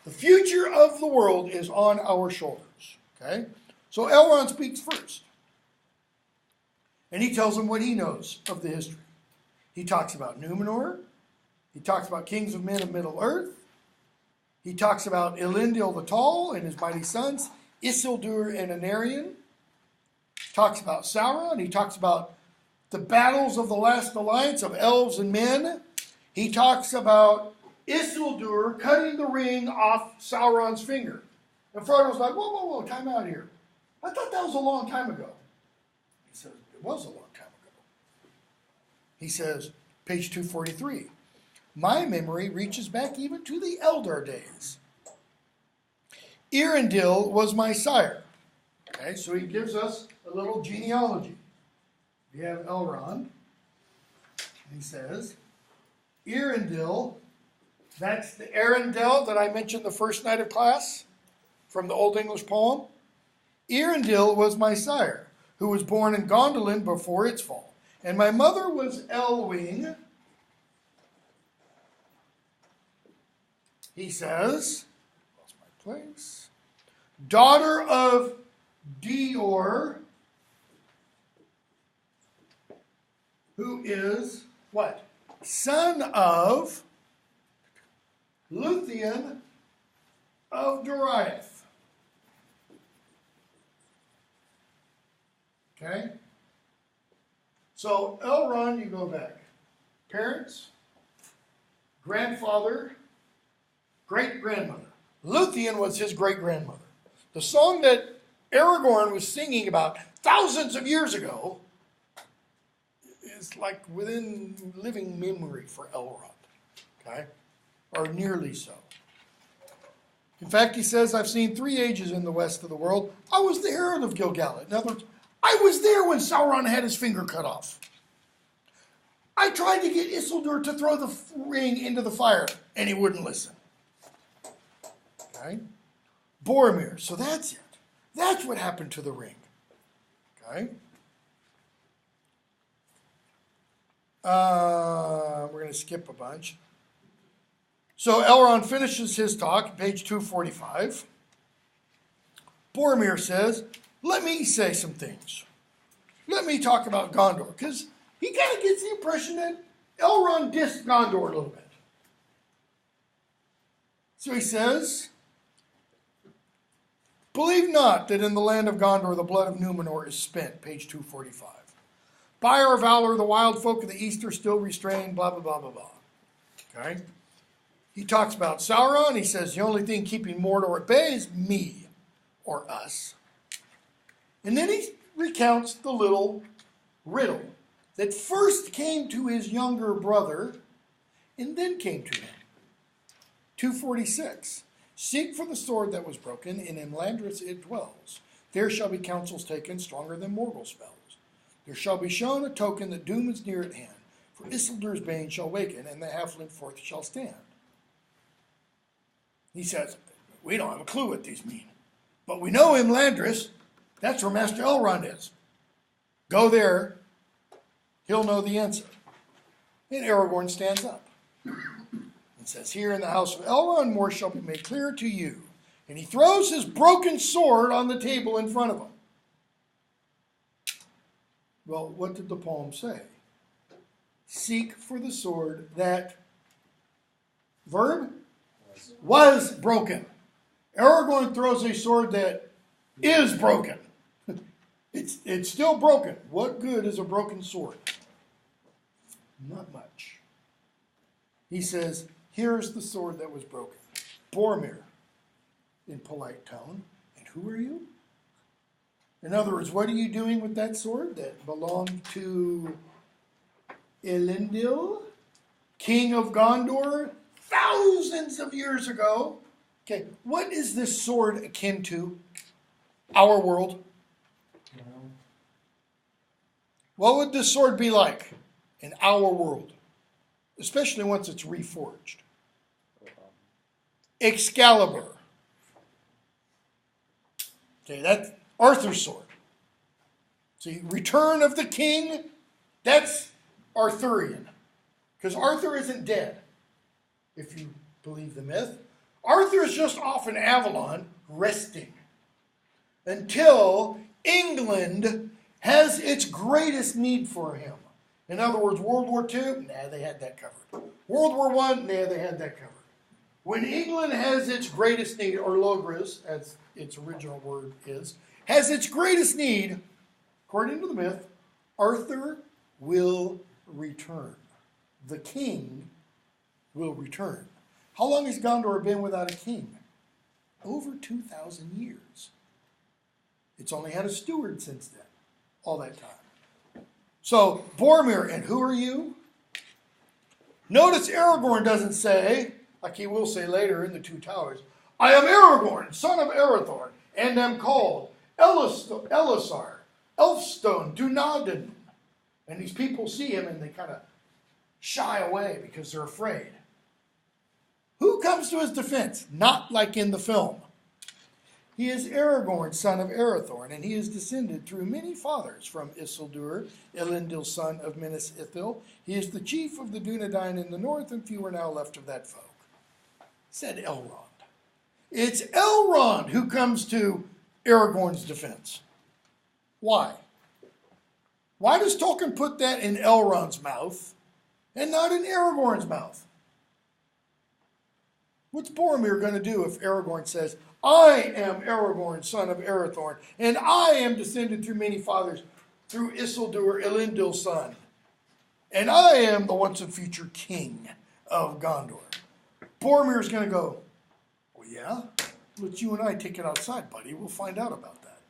The future of the world is on our shoulders. Okay? So Elrond speaks first. And he tells them what he knows of the history. He talks about Númenor. He talks about kings of men of Middle-earth. He talks about Elendil the Tall and his mighty sons, Isildur and Anarion. He talks about Sauron. He talks about the battles of the last alliance of elves and men. He talks about Isildur cutting the ring off Sauron's finger. And Frodo's like, whoa, whoa, whoa, time out here. I thought that was a long time ago. He says, it was a long time ago. He says, page 243, my memory reaches back even to the Eldar days. Eärendil was my sire. Okay, so he gives us a little genealogy. We have Elrond. He says, Eärendil, that's the Arendelle that I mentioned the first night of class from the Old English poem. Eärendil was my sire, who was born in Gondolin before its fall. And my mother was Elwing. He says, lost my place, daughter of Dior, who is what? Son of Lúthien of Doriath. Okay? So Elrond, you go back. Parents, grandfather, great-grandmother. Lúthien was his great-grandmother. The song that Aragorn was singing about thousands of years ago is like within living memory for Elrond. Okay? Or nearly so. In fact, he says, I've seen 3 ages in the west of the world. I was the herald of Gilgalad. In other words, I was there when Sauron had his finger cut off. I tried to get Isildur to throw the ring into the fire, and he wouldn't listen. Okay? Boromir, so that's it. That's what happened to the ring. Okay? We're going to skip a bunch. So Elrond finishes his talk, page 245. Boromir says, let me say some things. Let me talk about Gondor, because he kind of gets the impression that Elrond dissed Gondor a little bit. So he says, believe not that in the land of Gondor the blood of Númenor is spent, page 245. By our valor, the wild folk of the east are still restrained, blah, blah, blah, blah, blah. Okay? He talks about Sauron. He says the only thing keeping Mordor at bay is me, or us. And then he recounts the little riddle that first came to his younger brother and then came to him. 246. Seek for the sword that was broken, in Imladris it dwells. There shall be counsels taken stronger than mortal spells. There shall be shown a token that doom is near at hand. For Isildur's bane shall waken, and the halfling forth shall stand. He says, we don't have a clue what these mean. But we know Imladris, that's where Master Elrond is. Go there, he'll know the answer. And Aragorn stands up and says, here in the house of Elrond, more shall be made clear to you. And he throws his broken sword on the table in front of him. Well, what did the poem say? Seek for the sword that, verb, was broken. Aragorn throws a sword that is broken. It's still broken. What good is a broken sword? Not much. He says, here's the sword that was broken. Boromir, in polite tone. And who are you? In other words, what are you doing with that sword that belonged to Elendil, king of Gondor, thousands of years ago? Okay, what is this sword akin to? Our world. What would this sword be like in our world? Especially once it's reforged. Excalibur. Okay, that's Arthur's sword. See, Return of the King, that's Arthurian. Because Arthur isn't dead, if you believe the myth. Arthur is just off in Avalon, resting. Until England has its greatest need for him. In other words, World War II, nah, they had that covered. World War I, nah, they had that covered. When England has its greatest need, or logres, as its original word is, has its greatest need, according to the myth, Arthur will return. The king will return. How long has Gondor been without a king? Over 2,000 years. It's only had a steward since then, all that time. So, Boromir, and who are you? Notice Aragorn doesn't say, like he will say later in the Two Towers, I am Aragorn, son of Arathorn, and am called Elisar, Elfstone, Dunadan. And these people see him and they kind of shy away because they're afraid. Who comes to his defense? Not like in the film. He is Aragorn, son of Arathorn, and he is descended through many fathers from Isildur, Elendil, son of Minas Ithil. He is the chief of the Dunedain in the north, and few are now left of that folk. Said Elrond. It's Elrond who comes to Aragorn's defense. Why? Why does Tolkien put that in Elrond's mouth and not in Aragorn's mouth? What's Boromir going to do if Aragorn says, I am Aragorn, son of Arathorn, and I am descended through many fathers, through Isildur, Elendil's son, and I am the once and future king of Gondor? Boromir's going to go, well, yeah, let you and I take it outside, buddy. We'll find out about that.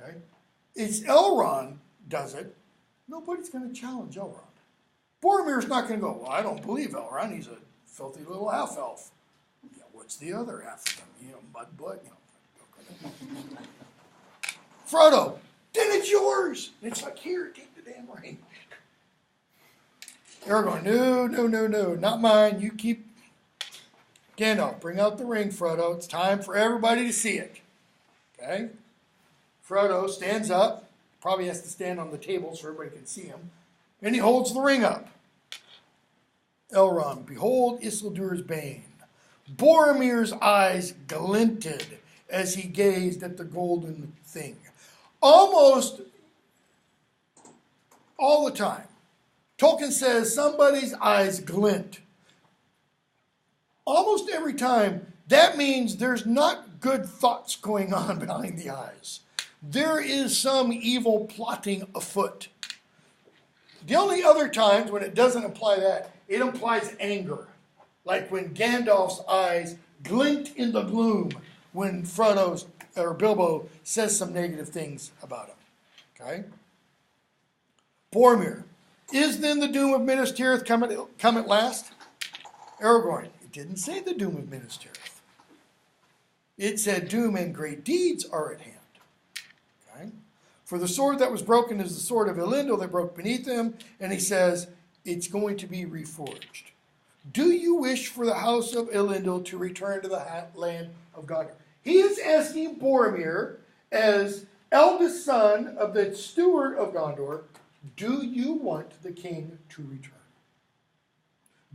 Okay? It's Elrond does it. Nobody's going to challenge Elrond. Boromir's not going to go, well, I don't believe Elrond. He's a filthy little half-elf. Yeah, what's the other half of him? Mudblood. Frodo, then it's yours. It's like, here, take the damn ring. Aragorn, no, not mine. You keep. Gandalf, bring out the ring, Frodo. It's time for everybody to see it. Okay? Frodo stands up. Probably has to stand on the table so everybody can see him. And he holds the ring up. Elrond, behold Isildur's bane. Boromir's eyes glinted as he gazed at the golden thing. Almost all the time, Tolkien says somebody's eyes glint. Almost every time, that means there's not good thoughts going on behind the eyes. There is some evil plotting afoot. The only other times when it doesn't imply that, it implies anger. Like when Gandalf's eyes glint in the gloom when Frodo's or Bilbo says some negative things about him. Okay? Boromir, is then the doom of Minas Tirith come at last? Aragorn, it didn't say the doom of Minas Tirith. It said doom and great deeds are at hand. Okay? For the sword that was broken is the sword of Elendil that broke beneath him, and he says, it's going to be reforged. Do you wish for the house of Elendil to return to the land of Gondor? He is asking Boromir, as eldest son of the steward of Gondor, do you want the king to return?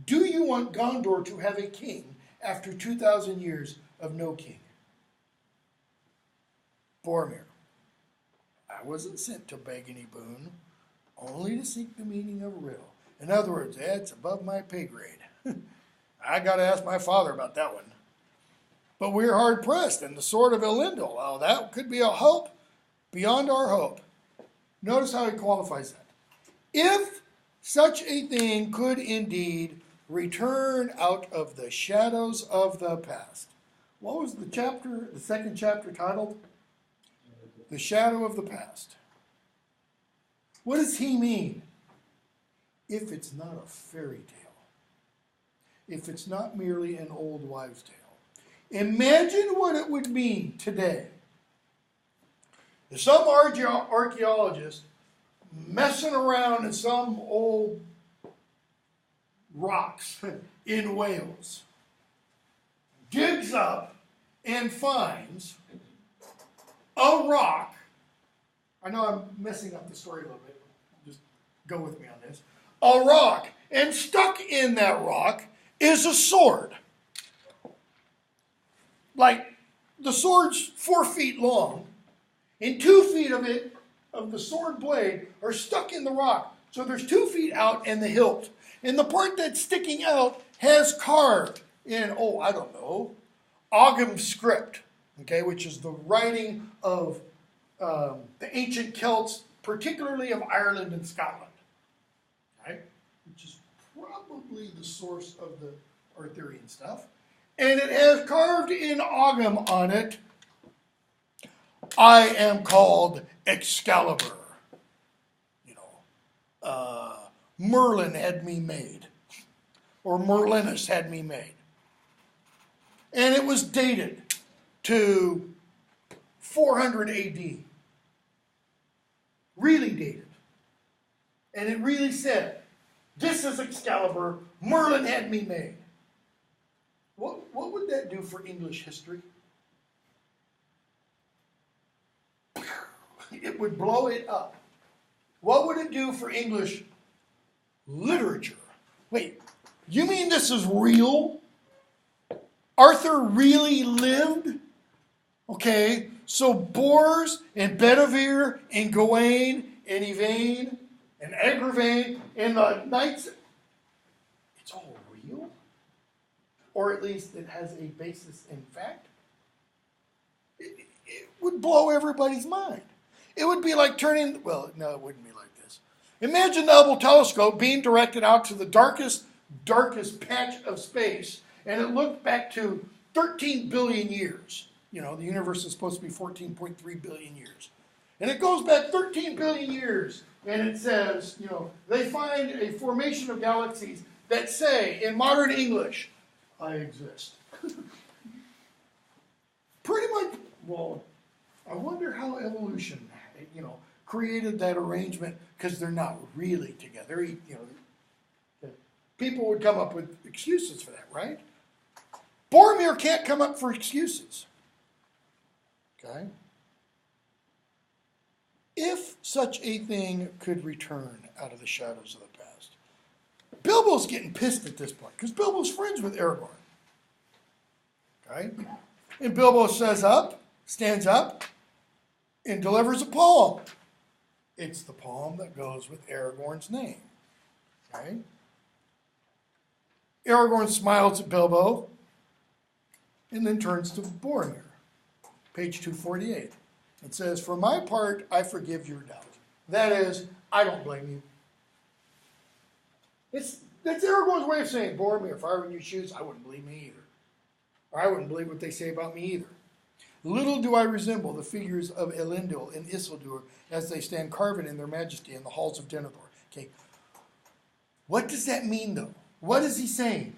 Do you want Gondor to have a king after 2,000 years of no king? Boromir, I wasn't sent to beg any boon, only to seek the meaning of a riddle. In other words, that's above my pay grade. I got to ask my father about that one. But we're hard pressed, and the sword of Elendil, oh, that could be a hope beyond our hope. Notice how he qualifies that. If such a thing could indeed return out of the shadows of the past. What was the chapter, the second chapter titled? The Shadow of the Past. What does he mean? If it's not a fairy tale. If it's not merely an old wives' tale. Imagine what it would mean today if some archaeologist messing around in some old rocks in Wales digs up and finds a rock. I know I'm messing up the story a little bit. Just go with me on this. A rock. And stuck in that rock is a sword. Like, the sword's 4 feet long, and 2 feet of it of the sword blade are stuck in the rock. So there's 2 feet out and the hilt. And the part that's sticking out has carved in, I don't know, Ogham script, okay, which is the writing of the ancient Celts, particularly of Ireland and Scotland, okay, which is probably the source of the Arthurian stuff. And it has carved in Ogham on it, I am called Excalibur. Merlin had me made, or Merlinus had me made. And it was dated to 400 AD. Really dated. And it really said, this is Excalibur, Merlin had me made. What would that do for English history? It would blow it up. What would it do for English literature? Wait, you mean this is real? Arthur really lived? Okay, so Bors and Bedivere and Gawain and Yvain and Agravain and the knights, it's all real? Or at least it has a basis in fact? It would blow everybody's mind. It would be like turning, well, no, it wouldn't be like this. Imagine the Hubble telescope being directed out to the darkest patch of space, and it looked back to 13 billion years. The universe is supposed to be 14.3 billion years. And it goes back 13 billion years, and it says, they find a formation of galaxies that say, in modern English, I exist. Pretty much, well, I wonder how evolution, created that arrangement, because they're not really together. People would come up with excuses for that, right? Boromir can't come up for excuses. Okay? If such a thing could return out of the shadows of the past. Bilbo's getting pissed at this point, because Bilbo's friends with Aragorn. Okay? And Bilbo stands up, and delivers a poem. It's the poem that goes with Aragorn's name. Okay? Aragorn smiles at Bilbo and then turns to Boromir. Page 248. It says, for my part, I forgive your doubt. That is, I don't blame you. That's Aragorn's way of saying, Boromir, if I were in your shoes, I wouldn't believe me either. Or I wouldn't believe what they say about me either. Little do I resemble the figures of Elendil and Isildur as they stand carven in their majesty in the halls of Denethor. Okay, what does that mean, though? What is he saying?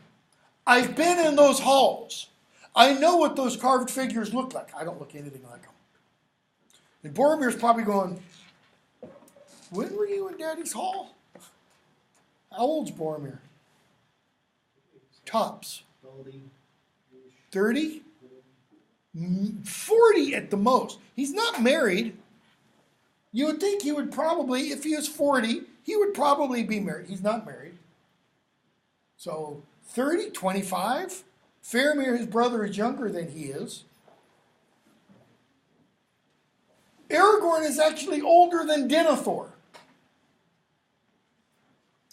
I've been in those halls. I know what those carved figures look like. I don't look anything like them. And Boromir's probably going, when were you in Daddy's hall? How old's Boromir? Tops. 30? 40 at the most. He's not married. You would think he would probably, if he was 40, he would probably be married. He's not married. So 30, 25? Faramir, his brother, is younger than he is. Aragorn is actually older than Denethor.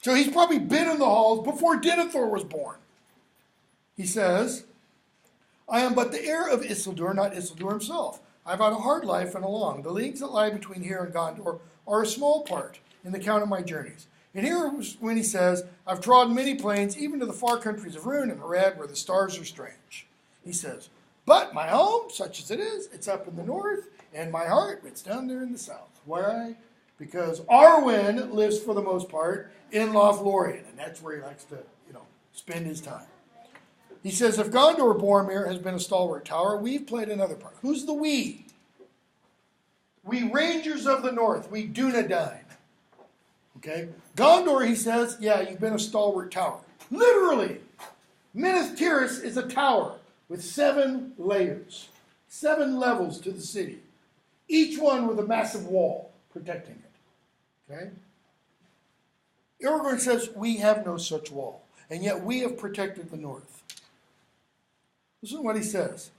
So he's probably been in the halls before Denethor was born. He says, I am but the heir of Isildur, not Isildur himself. I've had a hard life and a long. The leagues that lie between here and Gondor are a small part in the count of my journeys. And here is when he says, I've trodden many plains, even to the far countries of Rhûn and Harad, where the stars are strange. He says, but my home, such as it is, it's up in the north, and my heart, it's down there in the south. Why? Because Arwen lives, for the most part, in Lothlorien, and that's where he likes to, spend his time. He says, if Gondor Boromir has been a stalwart tower, we've played another part. Who's the we? We Rangers of the North. We Dunedain. Okay? Gondor, he says, yeah, you've been a stalwart tower. Literally, Minas Tirith is a tower with 7 layers, 7 levels to the city, each one with a massive wall protecting it. Okay? Aragorn says, we have no such wall, and yet we have protected the north. Listen to what he says.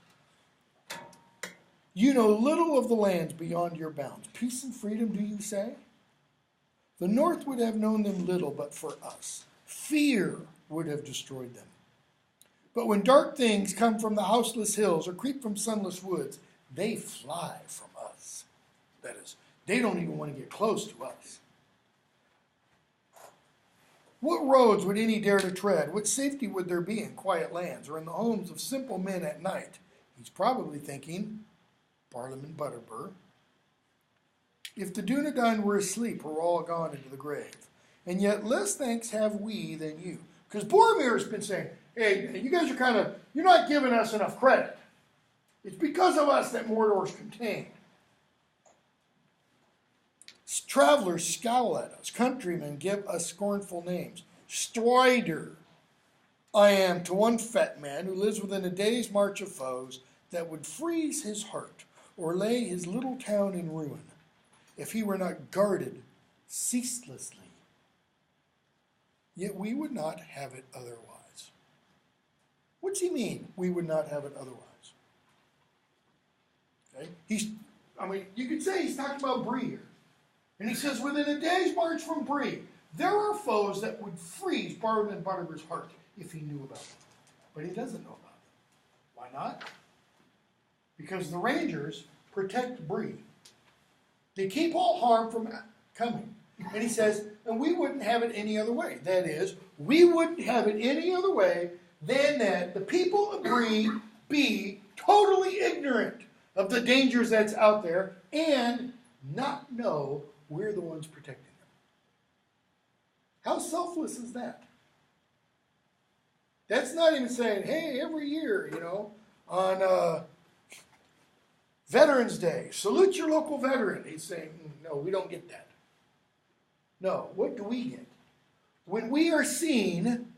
You know little of the lands beyond your bounds. Peace and freedom, do you say? The north would have known them little but for us. Fear would have destroyed them. But when dark things come from the houseless hills or creep from sunless woods, they fly from us. That is, they don't even want to get close to us. What roads would any dare to tread? What safety would there be in quiet lands or in the homes of simple men at night? He's probably thinking, Parliament Butterbur. If the Dunedain were asleep, we're all gone into the grave. And yet less thanks have we than you. Because Boromir's been saying, hey, you guys are you're not giving us enough credit. It's because of us that Mordor's contained. Travelers scowl at us. Countrymen give us scornful names. Strider I am to one fat man who lives within a day's march of foes that would freeze his heart or lay his little town in ruin if he were not guarded ceaselessly. Yet we would not have it otherwise. What's he mean, we would not have it otherwise? Okay? You could say he's talking about Bree here. And he says, within a day's march from Bree, there are foes that would freeze Barrow-downs Butterbur's heart if he knew about them. But he doesn't know about them. Why not? Because the Rangers protect Bree. They keep all harm from coming. And he says, and we wouldn't have it any other way. That is, we wouldn't have it any other way than that the people of Bree be totally ignorant of the dangers that's out there and not know we're the ones protecting them. How selfless is that? That's not even saying, hey, every year, on Veterans Day, salute your local veteran. He's saying, no, we don't get that. No, what do we get? When we are seen,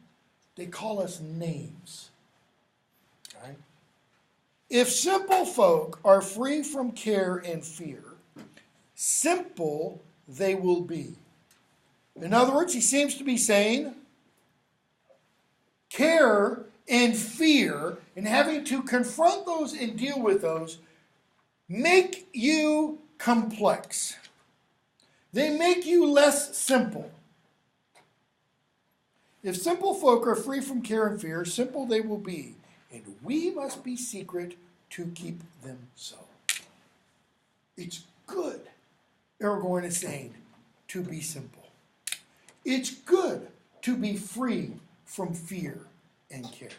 they call us names. Okay? If simple folk are free from care and fear, simple they will be. In other words, he seems to be saying, care and fear and having to confront those and deal with those make you complex. They make you less simple. If simple folk are free from care and fear, simple they will be, and we must be secret to keep them so. It's good, Aragorn is saying, to be simple. It's good to be free from fear and care.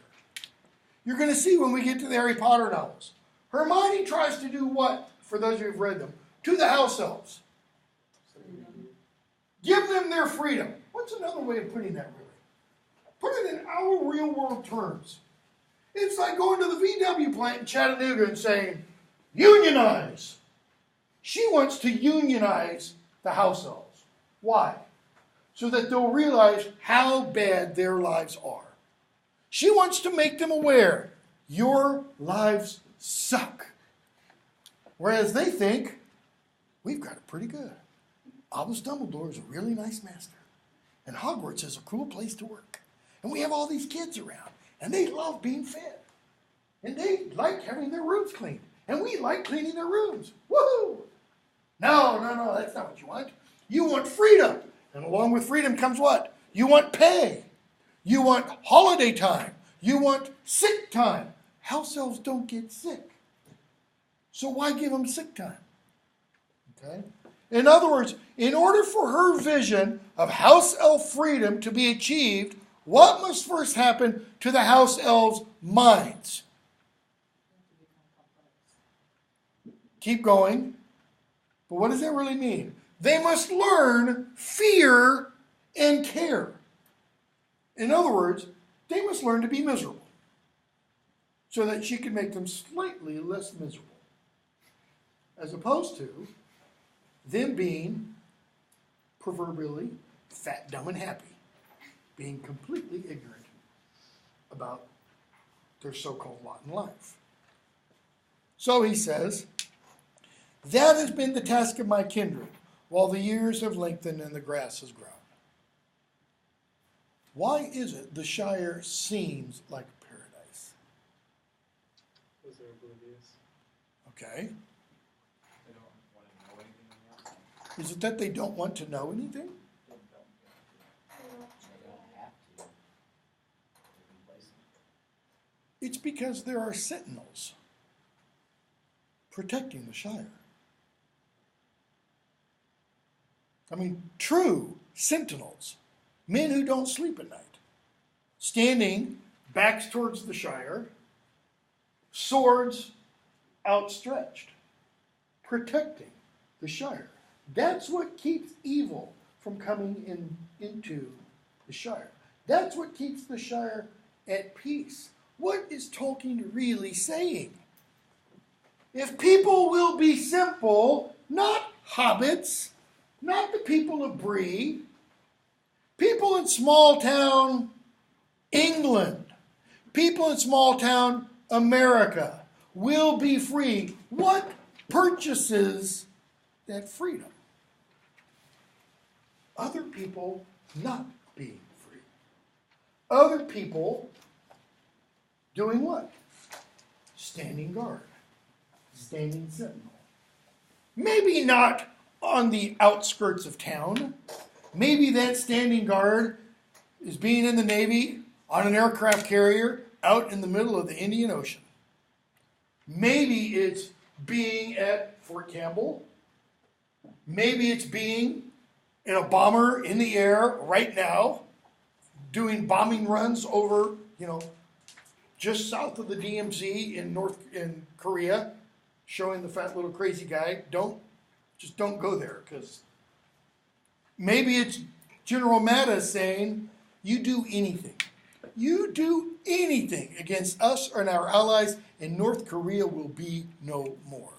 You're going to see when we get to the Harry Potter novels. Hermione tries to do what, for those of you who've read them, to the house elves? Give them their freedom. What's another way of putting that, really? Put it in our real world terms. It's like going to the VW plant in Chattanooga and saying, unionize. She wants to unionize the house elves. Why? So that they'll realize how bad their lives are. She wants to make them aware, your lives suck. Whereas they think, we've got it pretty good. Albus Dumbledore is a really nice master. And Hogwarts is a cool place to work. And we have all these kids around. And they love being fed. And they like having their rooms cleaned. And we like cleaning their rooms. Woohoo! No, that's not what you want. You want freedom. And along with freedom comes what? You want pay. You want holiday time. You want sick time. House elves don't get sick. So why give them sick time? Okay? In other words, in order for her vision of house elf freedom to be achieved, what must first happen to the house elves' minds? Keep going. But what does that really mean? They must learn fear and care. In other words, they must learn to be miserable so that she can make them slightly less miserable, as opposed to them being proverbially fat, dumb, and happy, being completely ignorant about their so-called lot in life. So he says, that has been the task of my kindred, while the years have lengthened and the grass has grown. Why is it the Shire seems like paradise? Because they're oblivious. Okay. They don't want to know anything on the outside. Is it that they don't want to know anything? They don't have to. They can place them. It's because there are sentinels protecting the Shire. I mean, true sentinels, men who don't sleep at night, standing backs towards the Shire, swords outstretched, protecting the Shire. That's what keeps evil from coming into the Shire. That's what keeps the Shire at peace. What is Tolkien really saying? If people will be simple, not hobbits, not the people of Bree, people in small town England, people in small town America will be free. What purchases that freedom? Other people not being free. Other people doing what? Standing guard, standing sentinel. Maybe not on the outskirts of town. Maybe that standing guard is being in the Navy on an aircraft carrier out in the middle of the Indian Ocean. Maybe it's being at Fort Campbell. Maybe it's being in a bomber in the air right now, doing bombing runs over, just south of the DMZ in Korea, showing the fat little crazy guy, don't go there, because maybe it's General Mattis saying, you do anything against us and our allies, and North Korea will be no more.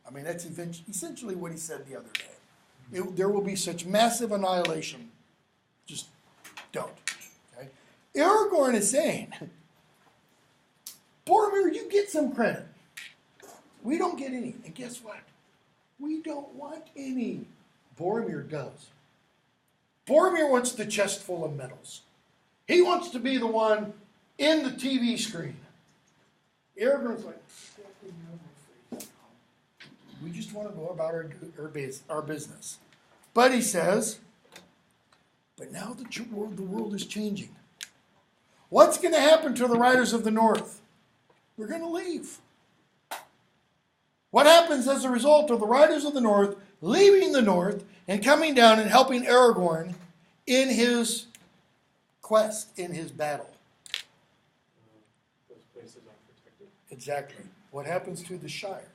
I mean, that's essentially what he said the other day. There will be such massive annihilation. Just don't. Okay? Aragorn is saying, Boromir, you get some credit. We don't get any. And guess what? We don't want any. Boromir does. Boromir wants the chest full of medals. He wants to be the one in the TV screen. Aragorn's like, we just want to go about our business. But he says, but now the world is changing. What's going to happen to the Riders of the North? We're going to leave. What happens as a result of the Riders of the North leaving the North and coming down and helping Aragorn in his quest, in his battle? Those places aren't protected. Exactly. What happens to the Shire?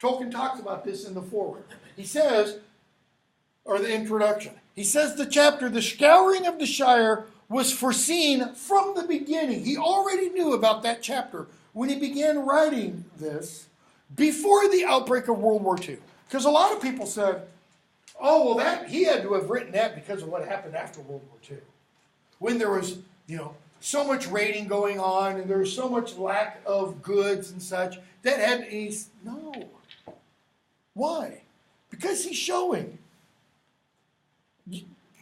Tolkien talks about this in the foreword. He says, or the introduction, he says the chapter, the scouring of the Shire was foreseen from the beginning. He already knew about that chapter when he began writing this before the outbreak of World War II. Because a lot of people said, oh, well, he had to have written that because of what happened after World War II. When there was, so much raiding going on and there was so much lack of goods and such, that had no. Why? Because he's showing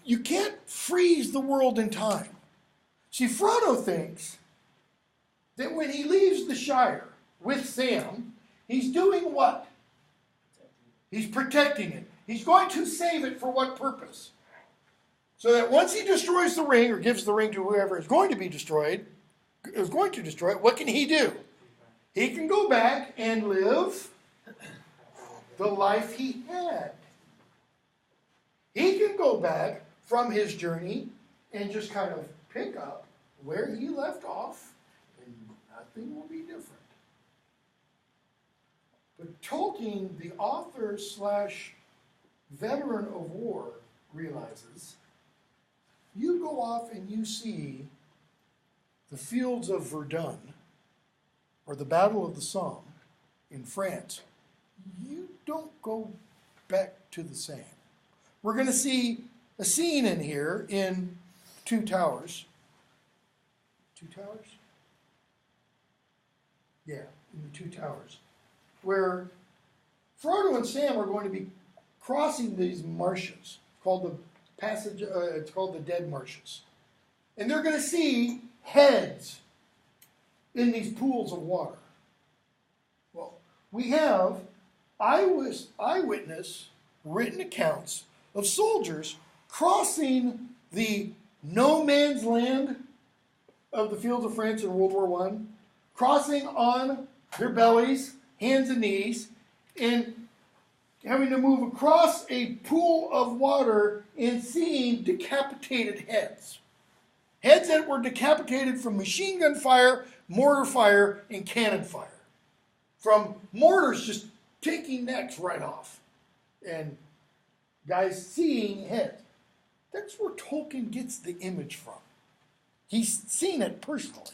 you can't freeze the world in time. See, Frodo thinks that when he leaves the Shire with Sam, he's doing what? He's protecting it. He's going to save it for what purpose? So that once he destroys the ring, or gives the ring to whoever is going to destroy it, what can he do? He can go back and live the life he had. He can go back from his journey and just kind of pick up where he left off, and nothing will be different. But Tolkien, the author / veteran of war, realizes you go off and you see the fields of Verdun or the Battle of the Somme in France. You don't go back to the same. We're going to see a scene in here in Two Towers. Two Towers? Yeah, in the Two Towers. Where Frodo and Sam are going to be crossing these marshes called the passage. It's called the Dead Marshes, and they're going to see heads in these pools of water. Well, we have eyewitness written accounts of soldiers crossing the no man's land of the fields of France in World War I, crossing on their bellies, hands and knees, and having to move across a pool of water and seeing decapitated heads. Heads that were decapitated from machine gun fire, mortar fire, and cannon fire. From mortars just taking necks right off. And guys seeing heads. That's where Tolkien gets the image from. He's seen it personally.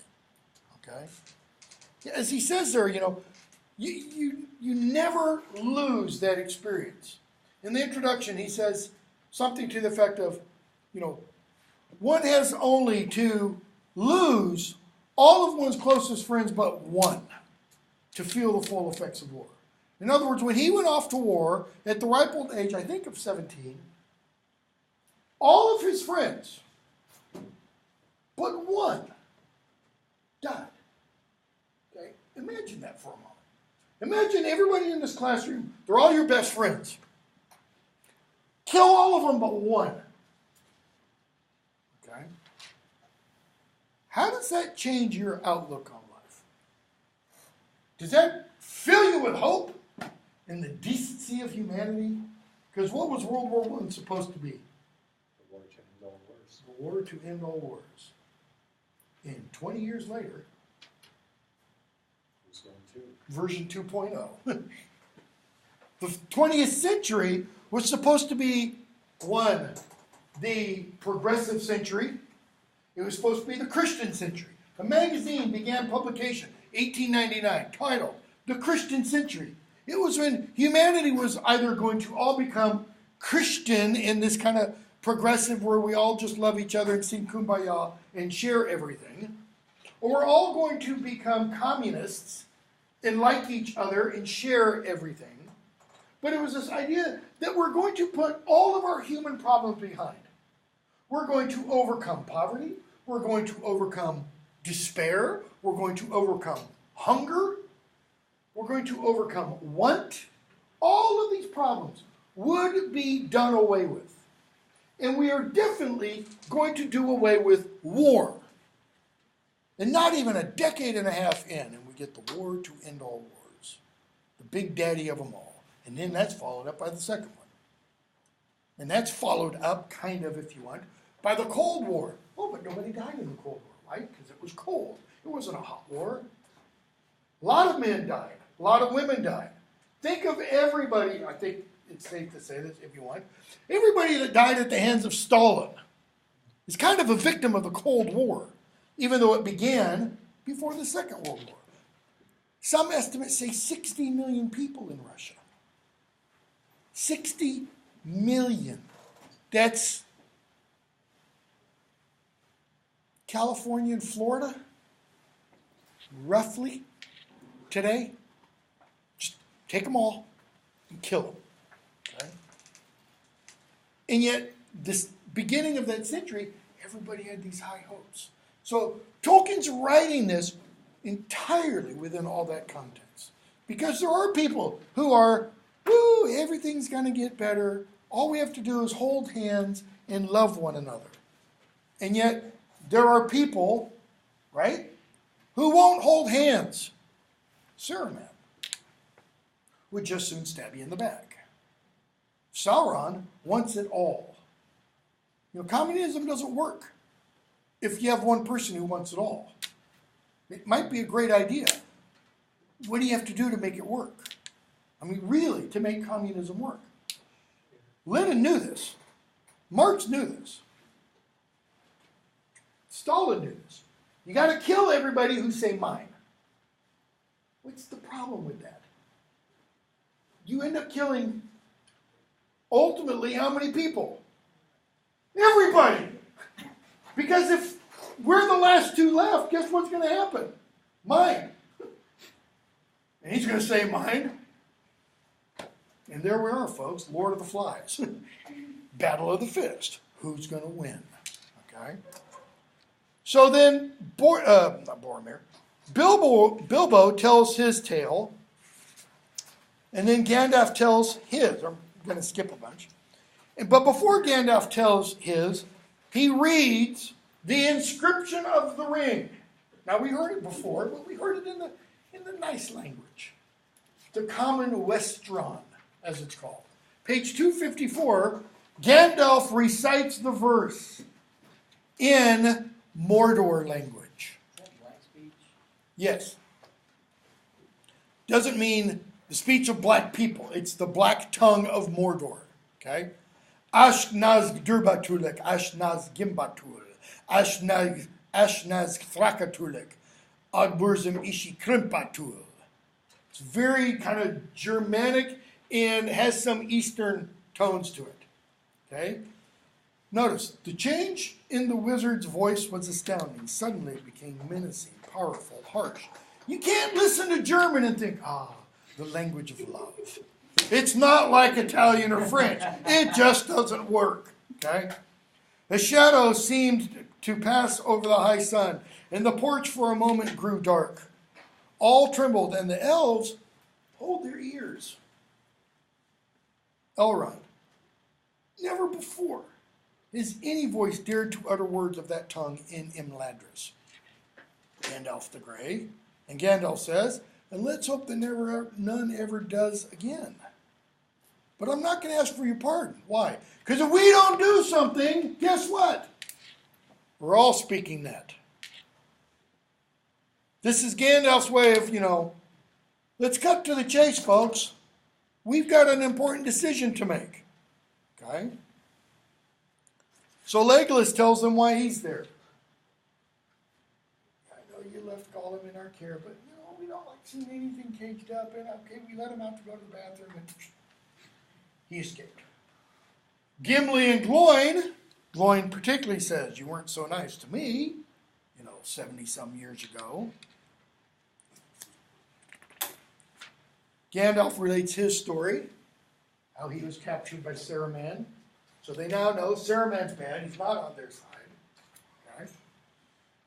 Okay? As he says there, you never lose that experience. In the introduction, he says something to the effect of, one has only to lose all of one's closest friends but one to feel the full effects of war. In other words, when he went off to war at the ripe old age, I think of 17, all of his friends but one died. Okay? Imagine that for a moment. Imagine everybody in this classroom, they're all your best friends. Kill all of them but one. Okay? How does that change your outlook on life? Does that fill you with hope in the decency of humanity? Because what was World War I supposed to be? The war to end all wars. The war to end all wars. And 20 years later, Who's going to? version 2.0. The 20th century was supposed to be, one, the progressive century. It was supposed to be the Christian century. A magazine began publication, 1899, titled The Christian Century. It was when humanity was either going to all become Christian in this kind of progressive where we all just love each other and sing kumbaya and share everything, or we're all going to become communists and like each other and share everything. But it was this idea that we're going to put all of our human problems behind. We're going to overcome poverty. We're going to overcome despair. We're going to overcome hunger. We're going to overcome want. All of these problems would be done away with. And we are definitely going to do away with war. And not even a decade and a half in, and we get the war to end all wars. The big daddy of them all. And then that's followed up by the second one. And that's followed up, kind of, if you want, by the Cold War. Oh, but nobody died in the Cold War, right? Because it was cold. It wasn't a hot war. A lot of men died. A lot of women died. Think of everybody, I think it's safe to say this if you want, everybody that died at the hands of Stalin is kind of a victim of the Cold War, even though it began before the Second World War. Some estimates say 60 million people in Russia. 60 million. That's California and Florida, roughly, today. Just take them all and kill them. Okay? And yet, this beginning of that century, everybody had these high hopes. So Tolkien's writing this entirely within all that context. Because there are people who are, woo, everything's going to get better. All we have to do is hold hands and love one another. And yet, there are people, right, who won't hold hands. Saruman would just soon stab you in the back. Sauron wants it all. Communism doesn't work if you have one person who wants it all. It might be a great idea. What do you have to do to make it work? I mean, really, to make communism work. Lenin knew this. Marx knew this. Stalin knew this. You got to kill everybody who say mine. What's the problem with that? You end up killing, ultimately, how many people? Everybody! Because if we're the last two left, guess what's going to happen? Mine. And he's going to say mine. And there we are, folks, Lord of the Flies. Battle of the Fist. Who's going to win? Okay? So then, not Boromir, Bilbo tells his tale And then Gandalf tells his. I'm going to skip a bunch. But before Gandalf tells his, he reads the inscription of the ring. Now, we heard it before, but we heard it in the nice language. The common Westron, as it's called. Page 254, Gandalf recites the verse in Mordor language. Is that black speech? Yes. Doesn't mean the speech of black people. It's the black tongue of Mordor. Okay? Ashnaz Durbatulek, Ashnaz Gimbatul, Ashnaz Thrakatulek, Agburzim Ishi Krimpatul. It's very kind of Germanic and has some Eastern tones to it. Okay? Notice, the change in the wizard's voice was astounding. Suddenly it became menacing, powerful, harsh. You can't listen to German and think, the language of love. It's not like Italian or French. It just doesn't work. Okay? The shadow seemed to pass over the high sun, and the porch for a moment grew dark. All trembled, and the elves pulled their ears. Elrond, never before has any voice dared to utter words of that tongue in Imladris. Gandalf the Grey, and Gandalf says, and let's hope that none ever does again. But I'm not going to ask for your pardon. Why? Because if we don't do something, guess what? We're all speaking that. This is Gandalf's way of, let's cut to the chase, folks. We've got an important decision to make. Okay? So Legolas tells them why he's there. I know you left Gollum in our care, but we don't like seeing anything caged up. And okay, we let him out to go to the bathroom, and he escaped. Gimli and Gloin particularly says, you weren't so nice to me, 70-some years ago. Gandalf relates his story, how he was captured by Saruman. So they now know Saruman's bad. He's not on their side. Okay?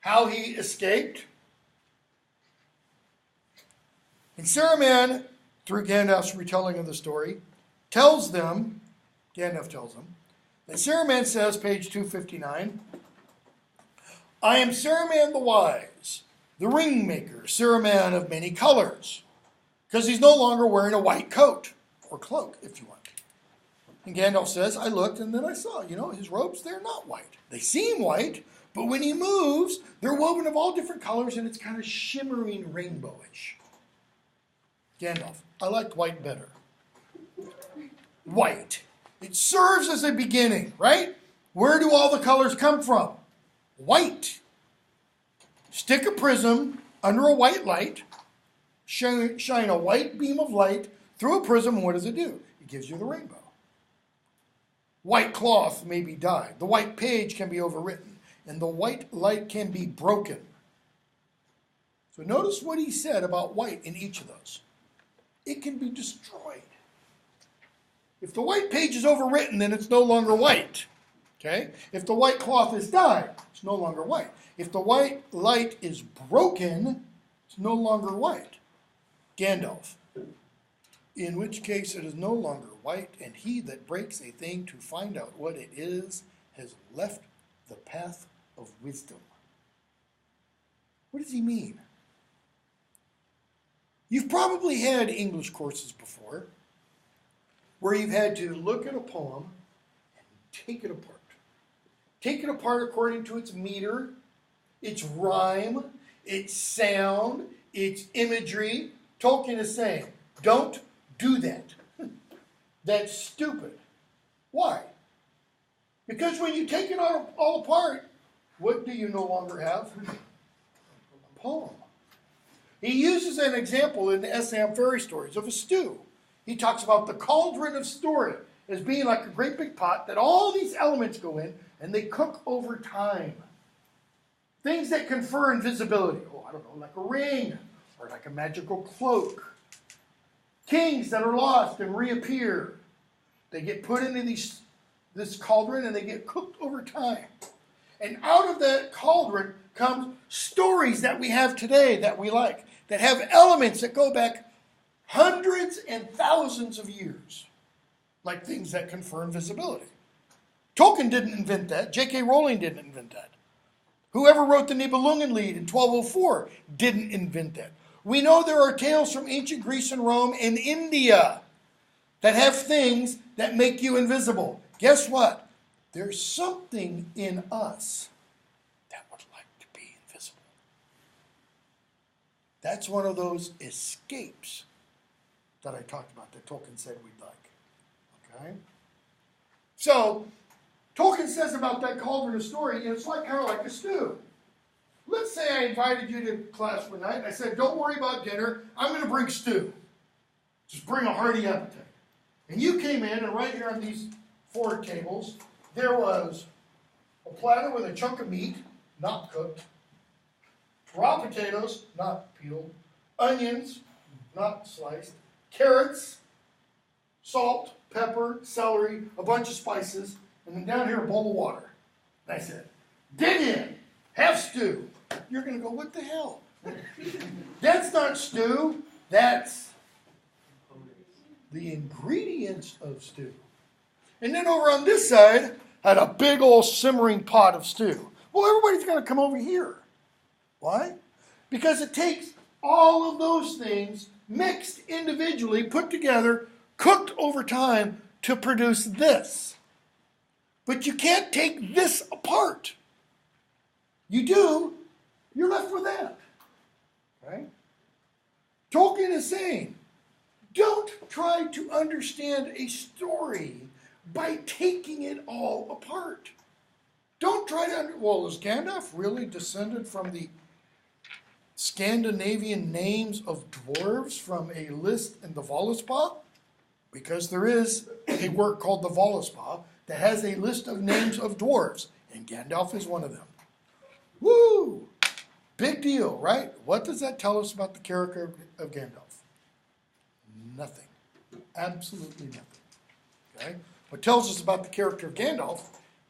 How he escaped. And Saruman, through Gandalf's retelling of the story, Gandalf tells them, that Saruman says, page 259, I am Saruman the Wise, the Ringmaker, Saruman of many colors. Because he's no longer wearing a white coat, or cloak, if you want. And Gandalf says, I looked and then I saw, his robes, they're not white. They seem white, but when he moves, they're woven of all different colors and it's kind of shimmering rainbowish. Gandalf, I liked white better. White. It serves as a beginning, right? Where do all the colors come from? White. Stick a prism under a white light, shine a white beam of light through a prism, and what does it do? It gives you the rainbow. White cloth may be dyed. The white page can be overwritten, and the white light can be broken. So notice what he said about white in each of those. It can be destroyed. If the white page is overwritten, then it's no longer white. Okay? If the white cloth is dyed, it's no longer white. If the white light is broken, it's no longer white. Gandalf, in which case it is no longer white, and he that breaks a thing to find out what it is has left the path of wisdom. What does he mean? You've probably had English courses before where you've had to look at a poem and take it apart. Take it apart according to its meter, its rhyme, its sound, its imagery. Tolkien is saying, don't do that. That's stupid. Why? Because when you take it all apart, what do you no longer have? A poem. He uses an example in the S.A.M. Fairy Stories of a stew. He talks about the cauldron of story as being like a great big pot that all these elements go in and they cook over time. Things that confer invisibility. Like a ring or like a magical cloak. Kings that are lost and reappear. They get put into this cauldron and they get cooked over time. And out of that cauldron comes stories that we have today that we like, that have elements that go back hundreds and thousands of years, like things that confer invisibility. Tolkien didn't invent that. J.K. Rowling didn't invent that. Whoever wrote the Nibelungenlied in 1204 didn't invent that. We know there are tales from ancient Greece and Rome and India that have things that make you invisible. Guess what? There's something in us that would like to be invisible. That's one of those escapes that I talked about that Tolkien said we'd like. Okay? So, Tolkien says about that cauldron of story, it's like kind of like a stew. Let's say I invited you to class one night. I said, don't worry about dinner. I'm going to bring stew. Just bring a hearty appetite. And you came in, and right here on these 4 tables, there was a platter with a chunk of meat, not cooked, raw potatoes, not peeled, onions, not sliced, carrots, salt, pepper, celery, a bunch of spices, and then down here a bowl of water. And I said, dig in, have stew. You're going to go, what the hell? That's not stew, that's the ingredients of stew. And then over on this side, I had a big old simmering pot of stew. Well, everybody's going to come over here. Why? Because it takes all of those things mixed individually, put together, cooked over time to produce this. But you can't take this apart. You do, you're left with that. Right? Tolkien is saying, don't try to understand a story by taking it all apart. Don't try to, well, is Gandalf really descended from the Scandinavian names of dwarves from a list in the Völuspá? Because there is a work called the Völuspá that has a list of names of dwarves, and Gandalf is one of them. Woo! Big deal, right? What does that tell us about the character of Gandalf? Nothing. Absolutely nothing. Okay? What tells us about the character of Gandalf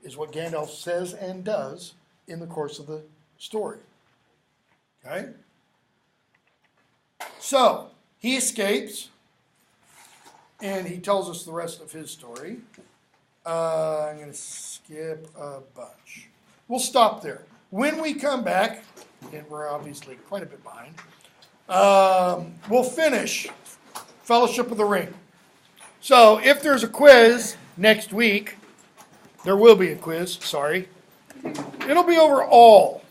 is what Gandalf says and does in the course of the story. Okay? So, he escapes, and he tells us the rest of his story. I'm going to skip a bunch. We'll stop there. When we come back, and we're obviously quite a bit behind, we'll finish Fellowship of the Ring. So if there's a quiz next week, there will be a quiz, sorry. It'll be over all